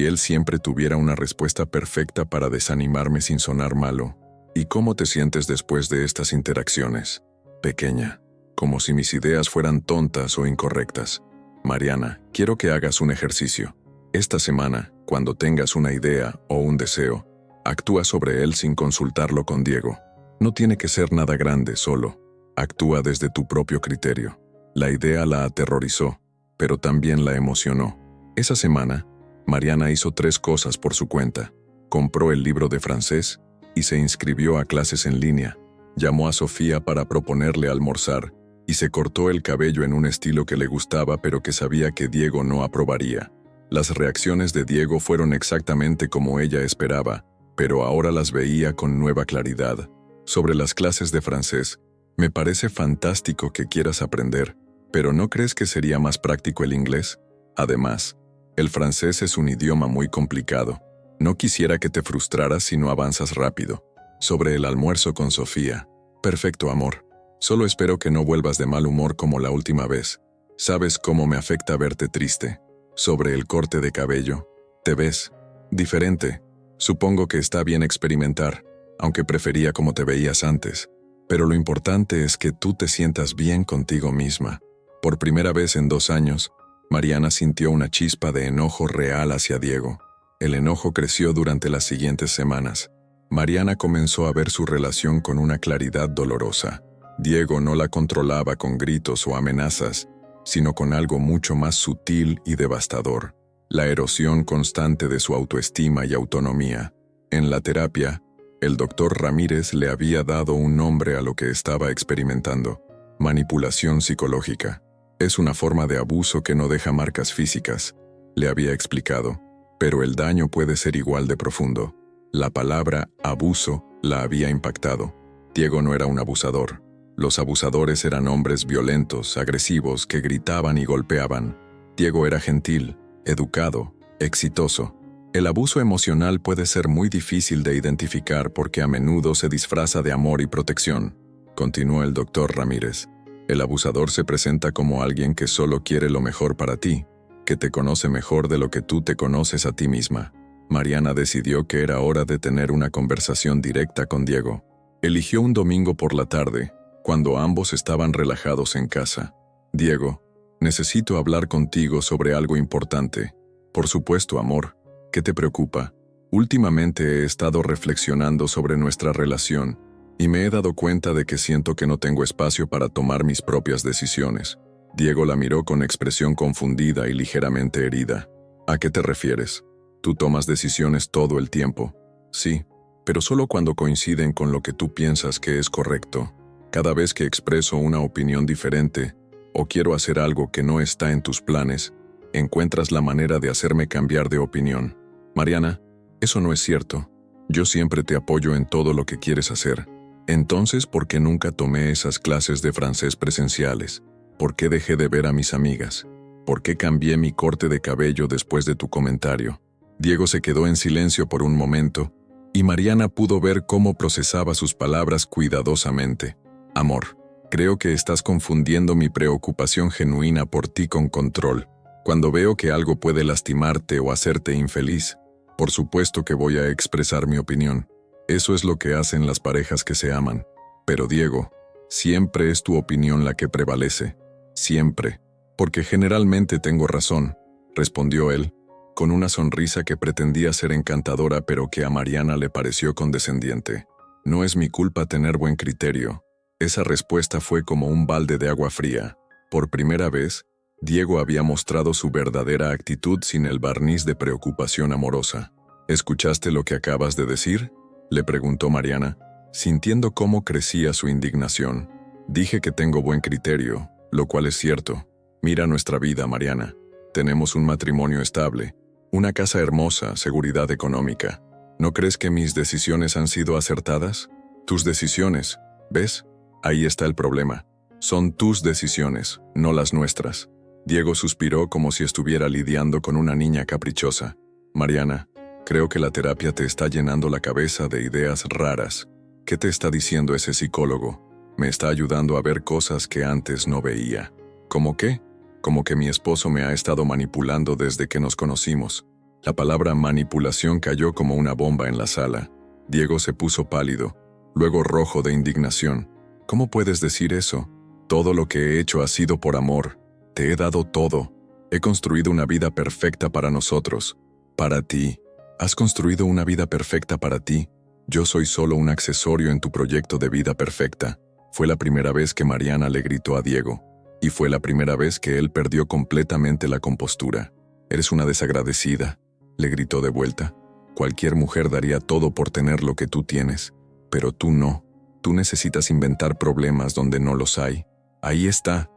S1: él siempre tuviera una respuesta perfecta para desanimarme sin sonar malo. ¿Y cómo te sientes después de estas interacciones? Pequeña, como si mis ideas fueran tontas o incorrectas. Mariana, quiero que hagas un ejercicio. Esta semana, cuando tengas una idea o un deseo, actúa sobre él sin consultarlo con Diego. No tiene que ser nada grande, solo. Actúa desde tu propio criterio. La idea la aterrorizó, pero también la emocionó. Esa semana, Mariana hizo 3 cosas por su cuenta. Compró el libro de francés y se inscribió a clases en línea. Llamó a Sofía para proponerle almorzar y se cortó el cabello en un estilo que le gustaba pero que sabía que Diego no aprobaría. Las reacciones de Diego fueron exactamente como ella esperaba, pero ahora las veía con nueva claridad. Sobre las clases de francés, me parece fantástico que quieras aprender, pero ¿no crees que sería más práctico el inglés? Además, el francés es un idioma muy complicado. No quisiera que te frustraras si no avanzas rápido. Sobre el almuerzo con Sofía. Perfecto, amor. Solo espero que no vuelvas de mal humor como la última vez. Sabes cómo me afecta verte triste. Sobre el corte de cabello. Te ves diferente. Supongo que está bien experimentar, aunque prefería como te veías antes. Pero lo importante es que tú te sientas bien contigo misma. Por primera vez en 2 años, Mariana sintió una chispa de enojo real hacia Diego. El enojo creció durante las siguientes semanas. Mariana comenzó a ver su relación con una claridad dolorosa. Diego no la controlaba con gritos o amenazas, sino con algo mucho más sutil y devastador: la erosión constante de su autoestima y autonomía. En la terapia, el doctor Ramírez le había dado un nombre a lo que estaba experimentando: manipulación psicológica. Es una forma de abuso que no deja marcas físicas, le había explicado, pero el daño puede ser igual de profundo. La palabra abuso la había impactado. Diego no era un abusador. Los abusadores eran hombres violentos, agresivos, que gritaban y golpeaban. Diego era gentil, educado, exitoso. El abuso emocional puede ser muy difícil de identificar porque a menudo se disfraza de amor y protección, continuó el doctor Ramírez. El abusador se presenta como alguien que solo quiere lo mejor para ti, que te conoce mejor de lo que tú te conoces a ti misma. Mariana decidió que era hora de tener una conversación directa con Diego. Eligió un domingo por la tarde, cuando ambos estaban relajados en casa. Diego, necesito hablar contigo sobre algo importante. Por supuesto, amor. ¿Qué te preocupa? Últimamente he estado reflexionando sobre nuestra relación y me he dado cuenta de que siento que no tengo espacio para tomar mis propias decisiones. Diego la miró con expresión confundida y ligeramente herida. ¿A qué te refieres? Tú tomas decisiones todo el tiempo. Sí, pero solo cuando coinciden con lo que tú piensas que es correcto. Cada vez que expreso una opinión diferente o quiero hacer algo que no está en tus planes, encuentras la manera de hacerme cambiar de opinión. Mariana, eso no es cierto. Yo siempre te apoyo en todo lo que quieres hacer. Entonces, ¿por qué nunca tomé esas clases de francés presenciales? ¿Por qué dejé de ver a mis amigas? ¿Por qué cambié mi corte de cabello después de tu comentario? Diego se quedó en silencio por un momento, y Mariana pudo ver cómo procesaba sus palabras cuidadosamente. Amor, creo que estás confundiendo mi preocupación genuina por ti con control. Cuando veo que algo puede lastimarte o hacerte infeliz, Por supuesto que voy a expresar mi opinión. Eso es lo que hacen las parejas que se aman. Pero Diego, siempre es tu opinión la que prevalece. Siempre. Porque generalmente tengo razón, respondió él, con una sonrisa que pretendía ser encantadora pero que a Mariana le pareció condescendiente. No es mi culpa tener buen criterio. Esa respuesta fue como un balde de agua fría. Por primera vez, Diego había mostrado su verdadera actitud sin el barniz de preocupación amorosa. ¿Escuchaste lo que acabas de decir?, le preguntó Mariana, sintiendo cómo crecía su indignación. Dije que tengo buen criterio, lo cual es cierto. Mira nuestra vida, Mariana. Tenemos un matrimonio estable, una casa hermosa, seguridad económica. ¿No crees que mis decisiones han sido acertadas? Tus decisiones, ¿ves? Ahí está el problema. Son tus decisiones, no las nuestras. Diego suspiró como si estuviera lidiando con una niña caprichosa. Mariana, creo que la terapia te está llenando la cabeza de ideas raras. ¿Qué te está diciendo ese psicólogo? Me está ayudando a ver cosas que antes no veía. ¿Cómo qué? Como que mi esposo me ha estado manipulando desde que nos conocimos. La palabra manipulación cayó como una bomba en la sala. Diego se puso pálido, luego rojo de indignación. ¿Cómo puedes decir eso? Todo lo que he hecho ha sido por amor. Te he dado todo. He construido una vida perfecta para nosotros. Para ti. Has construido una vida perfecta para ti. Yo soy solo un accesorio en tu proyecto de vida perfecta. Fue la primera vez que Mariana le gritó a Diego. Y fue la primera vez que él perdió completamente la compostura. Eres una desagradecida, le gritó de vuelta. Cualquier mujer daría todo por tener lo que tú tienes. Pero tú no. Tú necesitas inventar problemas donde no los hay. Ahí está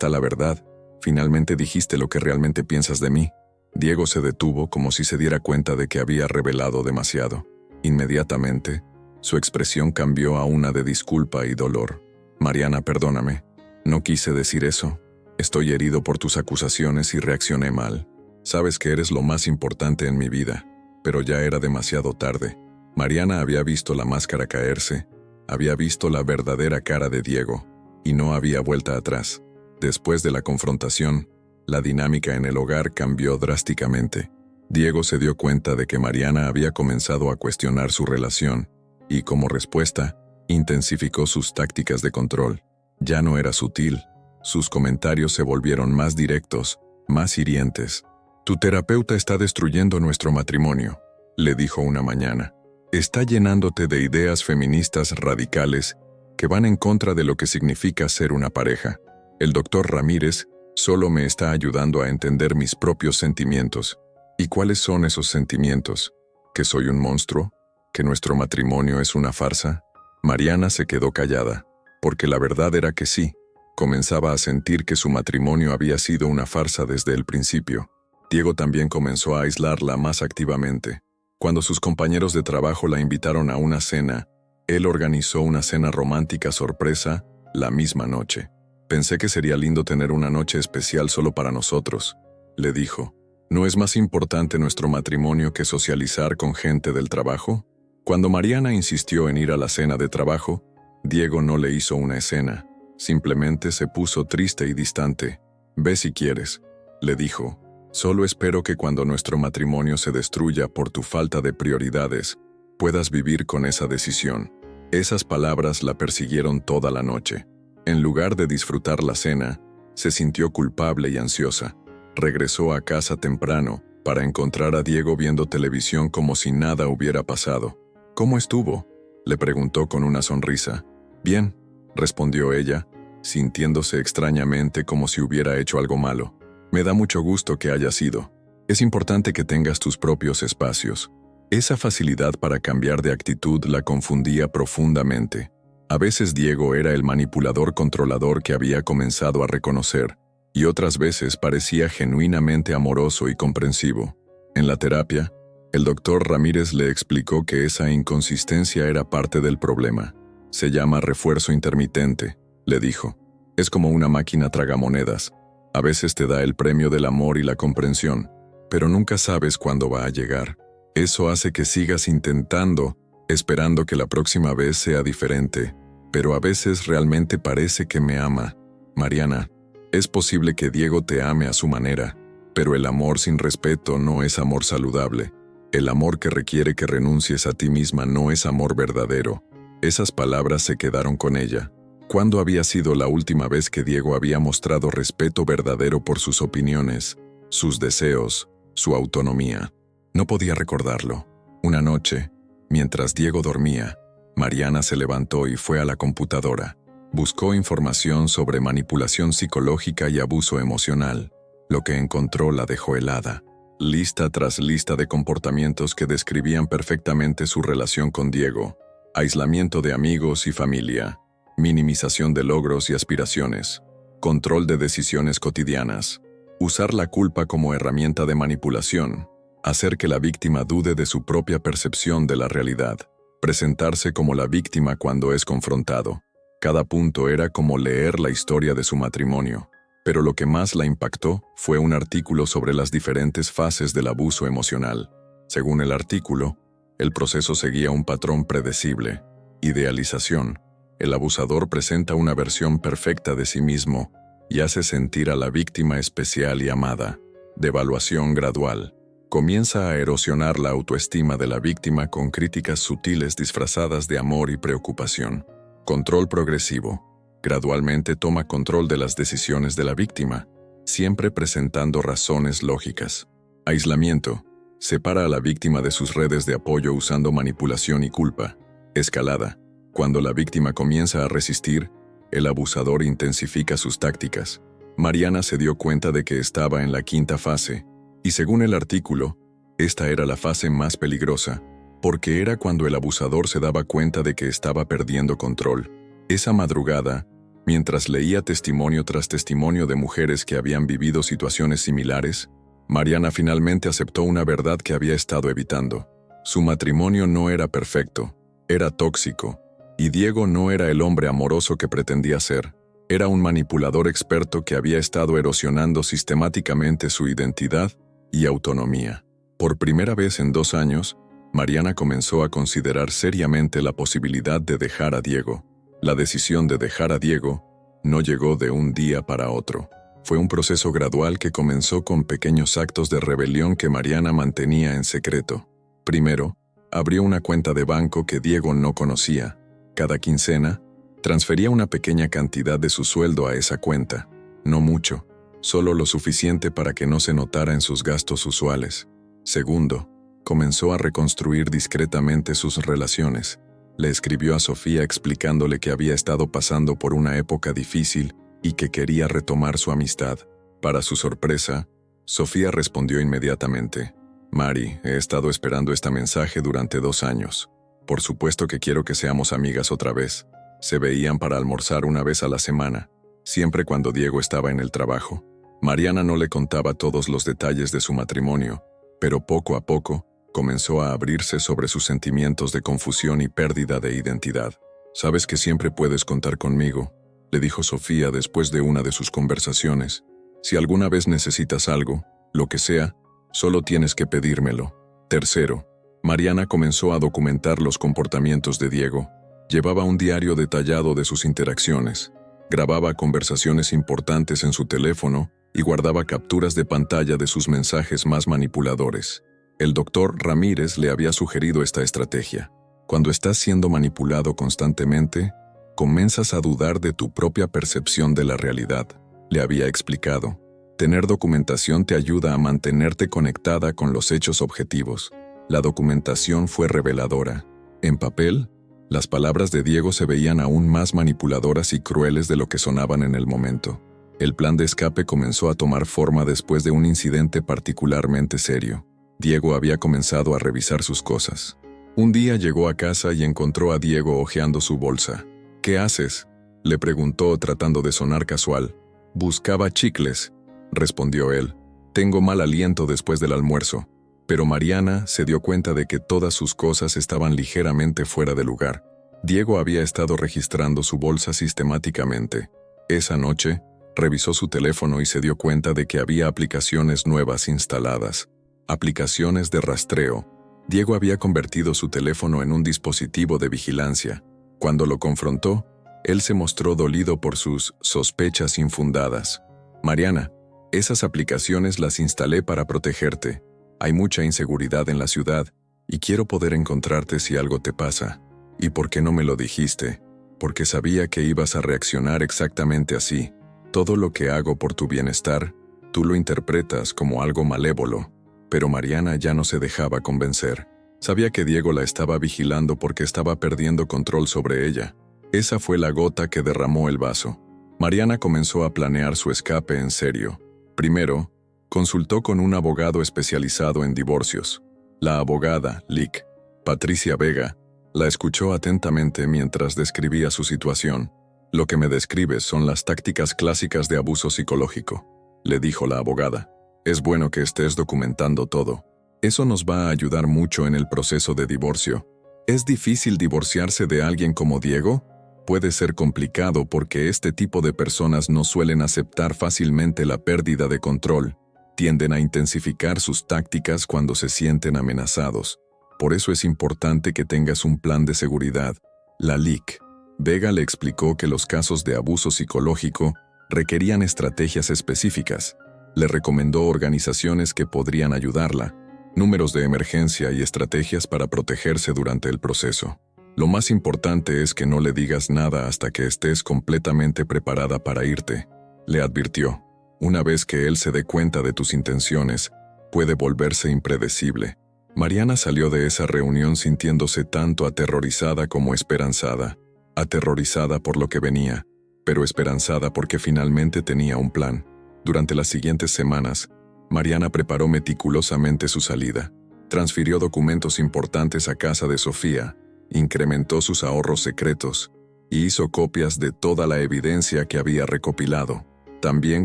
S1: la verdad. Finalmente dijiste lo que realmente piensas de mí. Diego se detuvo como si se diera cuenta de que había revelado demasiado. Inmediatamente, su expresión cambió a una de disculpa y dolor. Mariana, perdóname. No quise decir eso. Estoy herido por tus acusaciones y reaccioné mal. Sabes que eres lo más importante en mi vida, pero ya era demasiado tarde. Mariana había visto la máscara caerse, había visto la verdadera cara de Diego, y no había vuelta atrás. Después de la confrontación, la dinámica en el hogar cambió drásticamente. Diego se dio cuenta de que Mariana había comenzado a cuestionar su relación, y como respuesta, intensificó sus tácticas de control. Ya no era sutil, sus comentarios se volvieron más directos, más hirientes. Tu terapeuta está destruyendo nuestro matrimonio, le dijo una mañana. Está llenándote de ideas feministas radicales que van en contra de lo que significa ser una pareja. El doctor Ramírez solo me está ayudando a entender mis propios sentimientos. ¿Y cuáles son esos sentimientos? ¿Que soy un monstruo? ¿Que nuestro matrimonio es una farsa? Mariana se quedó callada, porque la verdad era que sí. Comenzaba a sentir que su matrimonio había sido una farsa desde el principio. Diego también comenzó a aislarla más activamente. Cuando sus compañeros de trabajo la invitaron a una cena, él organizó una cena romántica sorpresa la misma noche. Pensé que sería lindo tener una noche especial solo para nosotros, le dijo. ¿No es más importante nuestro matrimonio que socializar con gente del trabajo? Cuando Mariana insistió en ir a la cena de trabajo, Diego no le hizo una escena. Simplemente se puso triste y distante. Ve si quieres, le dijo. Solo espero que cuando nuestro matrimonio se destruya por tu falta de prioridades, puedas vivir con esa decisión. Esas palabras la persiguieron toda la noche. En lugar de disfrutar la cena, se sintió culpable y ansiosa. Regresó a casa temprano para encontrar a Diego viendo televisión como si nada hubiera pasado. ¿Cómo estuvo?, le preguntó con una sonrisa. Bien, respondió ella, sintiéndose extrañamente como si hubiera hecho algo malo. Me da mucho gusto que hayas ido. Es importante que tengas tus propios espacios. Esa facilidad para cambiar de actitud la confundía profundamente. A veces Diego era el manipulador controlador que había comenzado a reconocer, y otras veces parecía genuinamente amoroso y comprensivo. En la terapia, el doctor Ramírez le explicó que esa inconsistencia era parte del problema. Se llama refuerzo intermitente, le dijo. Es como una máquina tragamonedas. A veces te da el premio del amor y la comprensión, pero nunca sabes cuándo va a llegar. Eso hace que sigas intentando, esperando que la próxima vez sea diferente, pero a veces realmente parece que me ama. Mariana, es posible que Diego te ame a su manera, pero el amor sin respeto no es amor saludable. El amor que requiere que renuncies a ti misma no es amor verdadero. Esas palabras se quedaron con ella. ¿Cuándo había sido la última vez que Diego había mostrado respeto verdadero por sus opiniones, sus deseos, su autonomía? No podía recordarlo. Una noche, mientras Diego dormía, Mariana se levantó y fue a la computadora. Buscó información sobre manipulación psicológica y abuso emocional. Lo que encontró la dejó helada. Lista tras lista de comportamientos que describían perfectamente su relación con Diego. Aislamiento de amigos y familia. Minimización de logros y aspiraciones. Control de decisiones cotidianas. Usar la culpa como herramienta de manipulación. Hacer que la víctima dude de su propia percepción de la realidad. Presentarse como la víctima cuando es confrontado. Cada punto era como leer la historia de su matrimonio. Pero lo que más la impactó fue un artículo sobre las diferentes fases del abuso emocional. Según el artículo, el proceso seguía un patrón predecible. Idealización. El abusador presenta una versión perfecta de sí mismo y hace sentir a la víctima especial y amada. Devaluación gradual. Comienza a erosionar la autoestima de la víctima con críticas sutiles disfrazadas de amor y preocupación. Control progresivo. Gradualmente toma control de las decisiones de la víctima, siempre presentando razones lógicas. Aislamiento. Separa a la víctima de sus redes de apoyo usando manipulación y culpa. Escalada. Cuando la víctima comienza a resistir, el abusador intensifica sus tácticas. Mariana se dio cuenta de que estaba en la quinta fase, y según el artículo, esta era la fase más peligrosa, porque era cuando el abusador se daba cuenta de que estaba perdiendo control. Esa madrugada, mientras leía testimonio tras testimonio de mujeres que habían vivido situaciones similares, Mariana finalmente aceptó una verdad que había estado evitando. Su matrimonio no era perfecto, era tóxico, y Diego no era el hombre amoroso que pretendía ser. Era un manipulador experto que había estado erosionando sistemáticamente su identidad y autonomía. Por primera vez en 2 años, Mariana comenzó a considerar seriamente la posibilidad de dejar a Diego. La decisión de dejar a Diego no llegó de un día para otro. Fue un proceso gradual que comenzó con pequeños actos de rebelión que Mariana mantenía en secreto. Primero, abrió una cuenta de banco que Diego no conocía. Cada quincena, transfería una pequeña cantidad de su sueldo a esa cuenta. No mucho, solo lo suficiente para que no se notara en sus gastos usuales. Segundo, comenzó a reconstruir discretamente sus relaciones. Le escribió a Sofía explicándole que había estado pasando por una época difícil y que quería retomar su amistad. Para su sorpresa, Sofía respondió inmediatamente: «Mari, he estado esperando este mensaje durante 2 años. Por supuesto que quiero que seamos amigas otra vez». Se veían para almorzar una vez a la semana, siempre cuando Diego estaba en el trabajo. Mariana no le contaba todos los detalles de su matrimonio, pero poco a poco comenzó a abrirse sobre sus sentimientos de confusión y pérdida de identidad. «Sabes que siempre puedes contar conmigo», le dijo Sofía después de una de sus conversaciones. «Si alguna vez necesitas algo, lo que sea, solo tienes que pedírmelo». Tercero, Mariana comenzó a documentar los comportamientos de Diego. Llevaba un diario detallado de sus interacciones, grababa conversaciones importantes en su teléfono y guardaba capturas de pantalla de sus mensajes más manipuladores. El doctor Ramírez le había sugerido esta estrategia. Cuando estás siendo manipulado constantemente, comienzas a dudar de tu propia percepción de la realidad, le había explicado. Tener documentación te ayuda a mantenerte conectada con los hechos objetivos. La documentación fue reveladora. En papel, las palabras de Diego se veían aún más manipuladoras y crueles de lo que sonaban en el momento. El plan de escape comenzó a tomar forma después de un incidente particularmente serio. Diego había comenzado a revisar sus cosas. Un día llegó a casa y encontró a Diego hojeando su bolsa. «¿Qué haces?», le preguntó tratando de sonar casual. «Buscaba chicles», respondió él. «Tengo mal aliento después del almuerzo». Pero Mariana se dio cuenta de que todas sus cosas estaban ligeramente fuera de lugar. Diego había estado registrando su bolsa sistemáticamente. Esa noche, revisó su teléfono y se dio cuenta de que había aplicaciones nuevas instaladas. Aplicaciones de rastreo. Diego había convertido su teléfono en un dispositivo de vigilancia. Cuando lo confrontó, él se mostró dolido por sus sospechas infundadas. «Mariana, esas aplicaciones las instalé para protegerte. Hay mucha inseguridad en la ciudad y quiero poder encontrarte si algo te pasa. ¿Y por qué no me lo dijiste? Porque sabía que ibas a reaccionar exactamente así. Todo lo que hago por tu bienestar, tú lo interpretas como algo malévolo. Pero Mariana ya no se dejaba convencer. Sabía que Diego la estaba vigilando porque estaba perdiendo control sobre ella. Esa fue la gota que derramó el vaso. Mariana comenzó a planear su escape en serio. Primero, consultó con un abogado especializado en divorcios. La abogada, Lic, Patricia Vega, la escuchó atentamente mientras describía su situación. Lo que me describes son las tácticas clásicas de abuso psicológico, le dijo la abogada. Es bueno que estés documentando todo. Eso nos va a ayudar mucho en el proceso de divorcio. ¿Es difícil divorciarse de alguien como Diego? Puede ser complicado porque este tipo de personas no suelen aceptar fácilmente la pérdida de control. Tienden a intensificar sus tácticas cuando se sienten amenazados. Por eso es importante que tengas un plan de seguridad. La Lic. Vega le explicó que los casos de abuso psicológico requerían estrategias específicas. Le recomendó organizaciones que podrían ayudarla, números de emergencia y estrategias para protegerse durante el proceso. Lo más importante es que no le digas nada hasta que estés completamente preparada para irte, le advirtió. Una vez que él se dé cuenta de tus intenciones, puede volverse impredecible. Mariana salió de esa reunión sintiéndose tanto aterrorizada como esperanzada. Aterrorizada por lo que venía, pero esperanzada porque finalmente tenía un plan. Durante las siguientes semanas, Mariana preparó meticulosamente su salida. Transfirió documentos importantes a casa de Sofía, incrementó sus ahorros secretos y hizo copias de toda la evidencia que había recopilado. También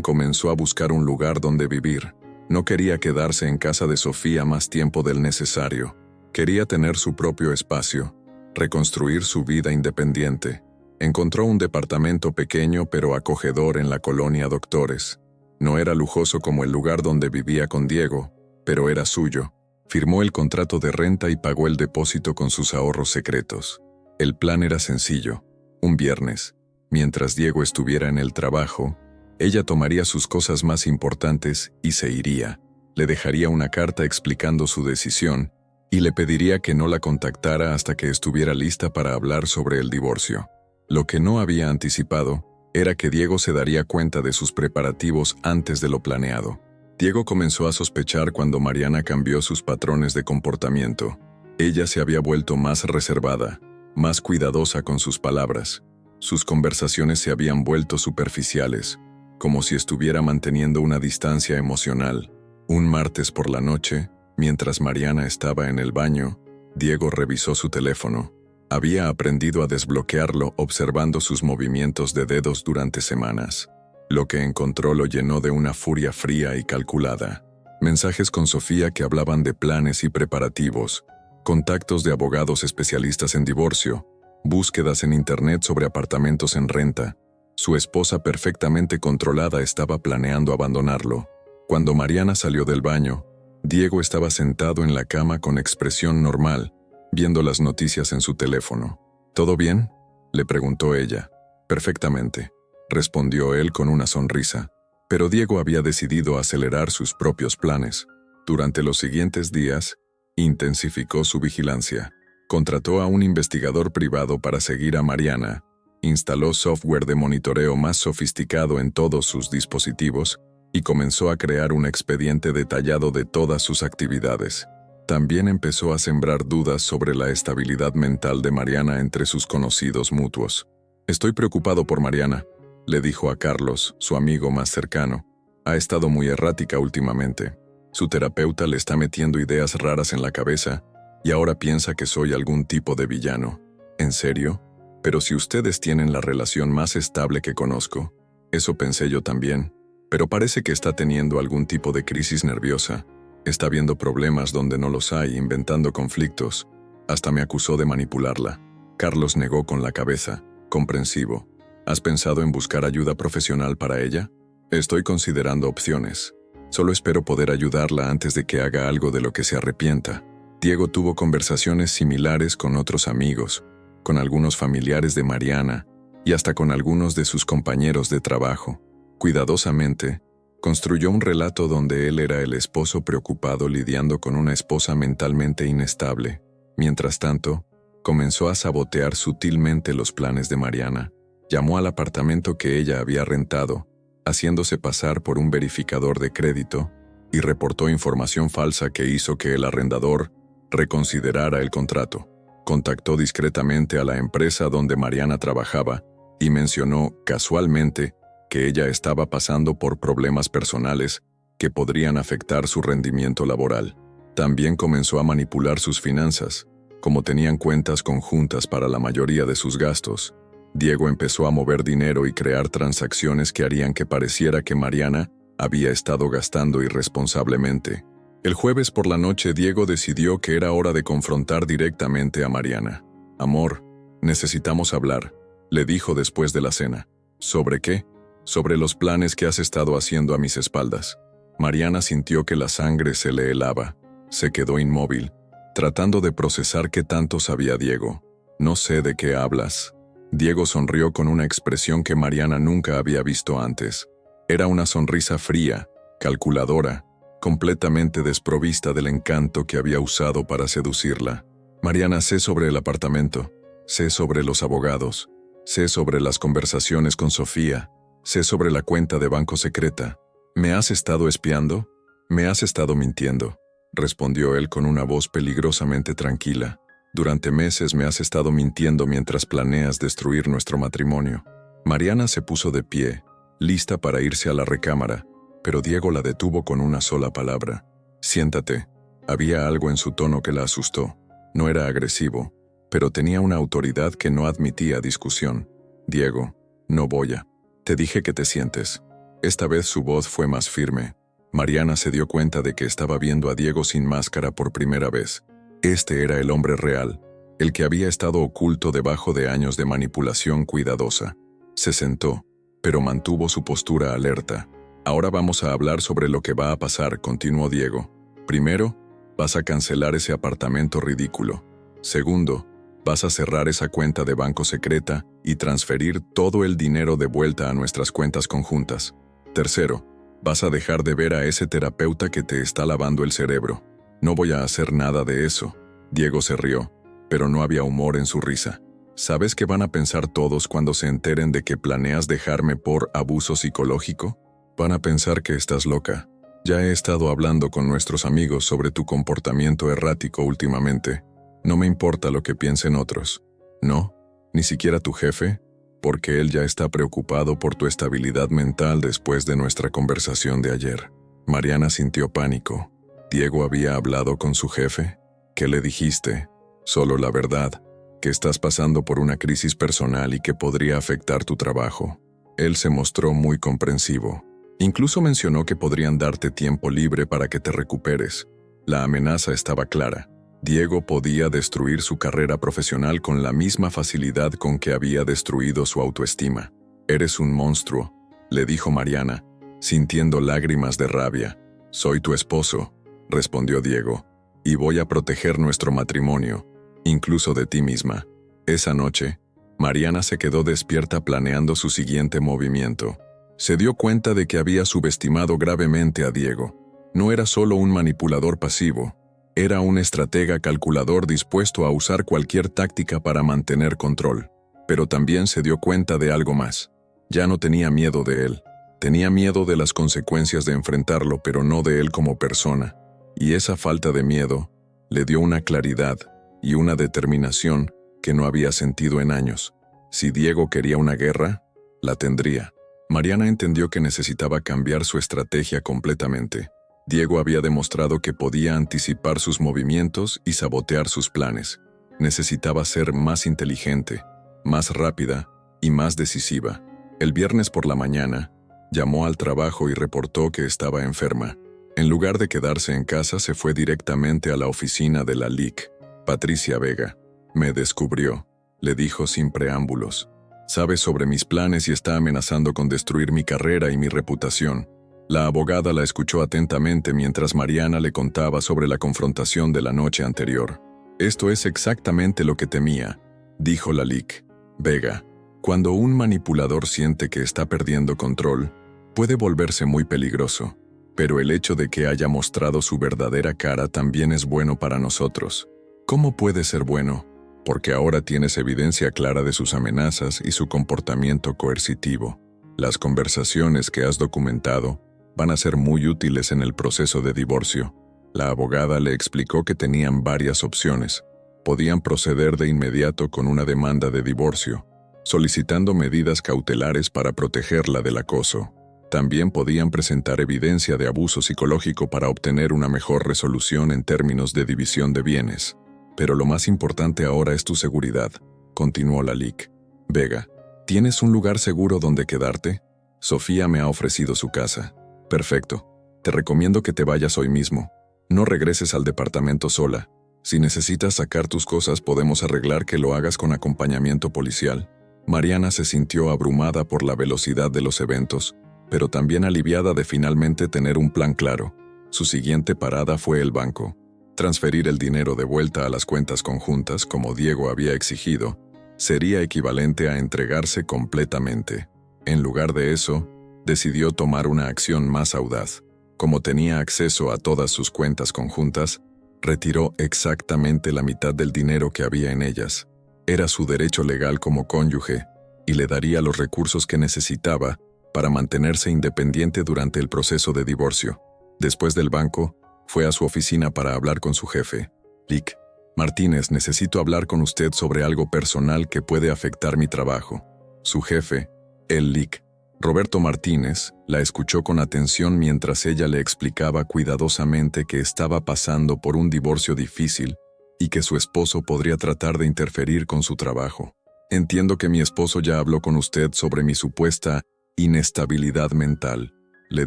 S1: comenzó a buscar un lugar donde vivir. No quería quedarse en casa de Sofía más tiempo del necesario. Quería tener su propio espacio, reconstruir su vida independiente. Encontró un departamento pequeño pero acogedor en la colonia Doctores. No era lujoso como el lugar donde vivía con Diego, pero era suyo. Firmó el contrato de renta y pagó el depósito con sus ahorros secretos. El plan era sencillo. Un viernes, mientras Diego estuviera en el trabajo, ella tomaría sus cosas más importantes y se iría. Le dejaría una carta explicando su decisión y le pediría que no la contactara hasta que estuviera lista para hablar sobre el divorcio. Lo que no había anticipado era que Diego se daría cuenta de sus preparativos antes de lo planeado. Diego comenzó a sospechar cuando Mariana cambió sus patrones de comportamiento. Ella se había vuelto más reservada, más cuidadosa con sus palabras. Sus conversaciones se habían vuelto superficiales, como si estuviera manteniendo una distancia emocional. Un martes por la noche, mientras Mariana estaba en el baño, Diego revisó su teléfono. Había aprendido a desbloquearlo observando sus movimientos de dedos durante semanas. Lo que encontró lo llenó de una furia fría y calculada. Mensajes con Sofía que hablaban de planes y preparativos, contactos de abogados especialistas en divorcio, búsquedas en internet sobre apartamentos en renta. Su esposa perfectamente controlada estaba planeando abandonarlo. Cuando Mariana salió del baño, Diego estaba sentado en la cama con expresión normal, viendo las noticias en su teléfono. ¿Todo bien?, le preguntó ella. Perfectamente, respondió él con una sonrisa. Pero Diego había decidido acelerar sus propios planes. Durante los siguientes días, intensificó su vigilancia. Contrató a un investigador privado para seguir a Mariana, instaló software de monitoreo más sofisticado en todos sus dispositivos y comenzó a crear un expediente detallado de todas sus actividades. También empezó a sembrar dudas sobre la estabilidad mental de Mariana entre sus conocidos mutuos. «Estoy preocupado por Mariana», le dijo a Carlos, su amigo más cercano. «Ha estado muy errática últimamente. Su terapeuta le está metiendo ideas raras en la cabeza y ahora piensa que soy algún tipo de villano». «¿En serio? Pero si ustedes tienen la relación más estable que conozco». «Eso pensé yo también. Pero parece que está teniendo algún tipo de crisis nerviosa. Está viendo problemas donde no los hay, inventando conflictos. Hasta me acusó de manipularla». Carlos negó con la cabeza, comprensivo. «¿Has pensado en buscar ayuda profesional para ella?» «Estoy considerando opciones. Solo espero poder ayudarla antes de que haga algo de lo que se arrepienta». Diego tuvo conversaciones similares con otros amigos, con algunos familiares de Mariana y hasta con algunos de sus compañeros de trabajo. Cuidadosamente, Construyó un relato donde él era el esposo preocupado lidiando con una esposa mentalmente inestable. Mientras tanto, comenzó a sabotear sutilmente los planes de Mariana. Llamó al apartamento que ella había rentado, haciéndose pasar por un verificador de crédito, y reportó información falsa que hizo que el arrendador reconsiderara el contrato. Contactó discretamente a la empresa donde Mariana trabajaba y mencionó casualmente que ella estaba pasando por problemas personales que podrían afectar su rendimiento laboral. También comenzó a manipular sus finanzas. Como tenían cuentas conjuntas para la mayoría de sus gastos, Diego empezó a mover dinero y crear transacciones que harían que pareciera que Mariana había estado gastando irresponsablemente. El jueves por la noche Diego decidió que era hora de confrontar directamente a Mariana. «Amor, necesitamos hablar», le dijo después de la cena. «¿Sobre qué?» «Sobre los planes que has estado haciendo a mis espaldas». Mariana sintió que la sangre se le helaba. Se quedó inmóvil, tratando de procesar qué tanto sabía Diego. «No sé de qué hablas». Diego sonrió con una expresión que Mariana nunca había visto antes. Era una sonrisa fría, calculadora, completamente desprovista del encanto que había usado para seducirla. «Mariana, sé sobre el apartamento, sé sobre los abogados, sé sobre las conversaciones con Sofía, sé sobre la cuenta de banco secreta. ¿Me has estado espiando? ¿Me has estado mintiendo?», respondió él con una voz peligrosamente tranquila. «Durante meses me has estado mintiendo mientras planeas destruir nuestro matrimonio». Mariana se puso de pie, lista para irse a la recámara, pero Diego la detuvo con una sola palabra. «Siéntate». Había algo en su tono que la asustó. No era agresivo, pero tenía una autoridad que no admitía discusión. «Diego, no voy a. Te dije que te sientes». Esta vez su voz fue más firme. Mariana se dio cuenta de que estaba viendo a Diego sin máscara por primera vez. Este era el hombre real, el que había estado oculto debajo de años de manipulación cuidadosa. Se sentó, pero mantuvo su postura alerta. «Ahora vamos a hablar sobre lo que va a pasar», continuó Diego. «Primero, vas a cancelar ese apartamento ridículo. Segundo, vas a cerrar esa cuenta de banco secreta y transferir todo el dinero de vuelta a nuestras cuentas conjuntas. Tercero, vas a dejar de ver a ese terapeuta que te está lavando el cerebro». «No voy a hacer nada de eso». Diego se rió, pero no había humor en su risa. «¿Sabes qué van a pensar todos cuando se enteren de que planeas dejarme por abuso psicológico? Van a pensar que estás loca. Ya he estado hablando con nuestros amigos sobre tu comportamiento errático últimamente. No me importa lo que piensen otros». «¿No? ¿Ni siquiera tu jefe?» «Porque él ya está preocupado por tu estabilidad mental después de nuestra conversación de ayer». Mariana sintió pánico. ¿Diego había hablado con su jefe? ¿Qué le dijiste? «Solo la verdad, que estás pasando por una crisis personal y que podría afectar tu trabajo». Él se mostró muy comprensivo. Incluso mencionó que podrían darte tiempo libre para que te recuperes. La amenaza estaba clara. Diego podía destruir su carrera profesional con la misma facilidad con que había destruido su autoestima. «Eres un monstruo», le dijo Mariana, sintiendo lágrimas de rabia. «Soy tu esposo», respondió Diego, «y voy a proteger nuestro matrimonio, incluso de ti misma». Esa noche, Mariana se quedó despierta planeando su siguiente movimiento. Se dio cuenta de que había subestimado gravemente a Diego. No era solo un manipulador pasivo, era un estratega calculador dispuesto a usar cualquier táctica para mantener control. Pero también se dio cuenta de algo más. Ya no tenía miedo de él. Tenía miedo de las consecuencias de enfrentarlo, pero no de él como persona. Y esa falta de miedo le dio una claridad y una determinación que no había sentido en años. Si Diego quería una guerra, la tendría. Mariana entendió que necesitaba cambiar su estrategia completamente. Diego había demostrado que podía anticipar sus movimientos y sabotear sus planes. Necesitaba ser más inteligente, más rápida y más decisiva. El viernes por la mañana, llamó al trabajo y reportó que estaba enferma. En lugar de quedarse en casa, se fue directamente a la oficina de la LIC. «Patricia Vega, me descubrió», le dijo sin preámbulos. «Sabe sobre mis planes y está amenazando con destruir mi carrera y mi reputación». La abogada la escuchó atentamente mientras Mariana le contaba sobre la confrontación de la noche anterior. «Esto es exactamente lo que temía», dijo la LIC. «Vega, cuando un manipulador siente que está perdiendo control, Puede volverse muy peligroso, pero el hecho de que haya mostrado su verdadera cara también es bueno para nosotros. ¿Cómo puede ser bueno? Porque ahora tienes evidencia clara de sus amenazas y su comportamiento coercitivo. Las conversaciones que has documentado van a ser muy útiles en el proceso de divorcio. La abogada le explicó que tenían varias opciones. Podían proceder de inmediato con una demanda de divorcio, solicitando medidas cautelares para protegerla del acoso. También podían presentar evidencia de abuso psicológico para obtener una mejor resolución en términos de división de bienes. Pero lo más importante ahora es tu seguridad, continuó Lalique. Vega, ¿tienes un lugar seguro donde quedarte? Sofía me ha ofrecido su casa. Perfecto. Te recomiendo que te vayas hoy mismo. No regreses al departamento sola. Si necesitas sacar tus cosas, podemos arreglar que lo hagas con acompañamiento policial. Mariana se sintió abrumada por la velocidad de los eventos, pero también aliviada de finalmente tener un plan claro. Su siguiente parada fue el banco. Transferir el dinero de vuelta a las cuentas conjuntas, como Diego había exigido, sería equivalente a entregarse completamente. En lugar de eso, decidió tomar una acción más audaz. Como tenía acceso a todas sus cuentas conjuntas, retiró exactamente la mitad del dinero que había en ellas. Era su derecho legal como cónyuge y le daría los recursos que necesitaba para mantenerse independiente durante el proceso de divorcio. Después del banco, fue a su oficina para hablar con su jefe. Lic, Martínez, necesito hablar con usted sobre algo personal que puede afectar mi trabajo. Su jefe, el Lic, Roberto Martínez, la escuchó con atención mientras ella le explicaba cuidadosamente que estaba pasando por un divorcio difícil y que su esposo podría tratar de interferir con su trabajo. Entiendo que mi esposo ya habló con usted sobre mi supuesta inestabilidad mental, le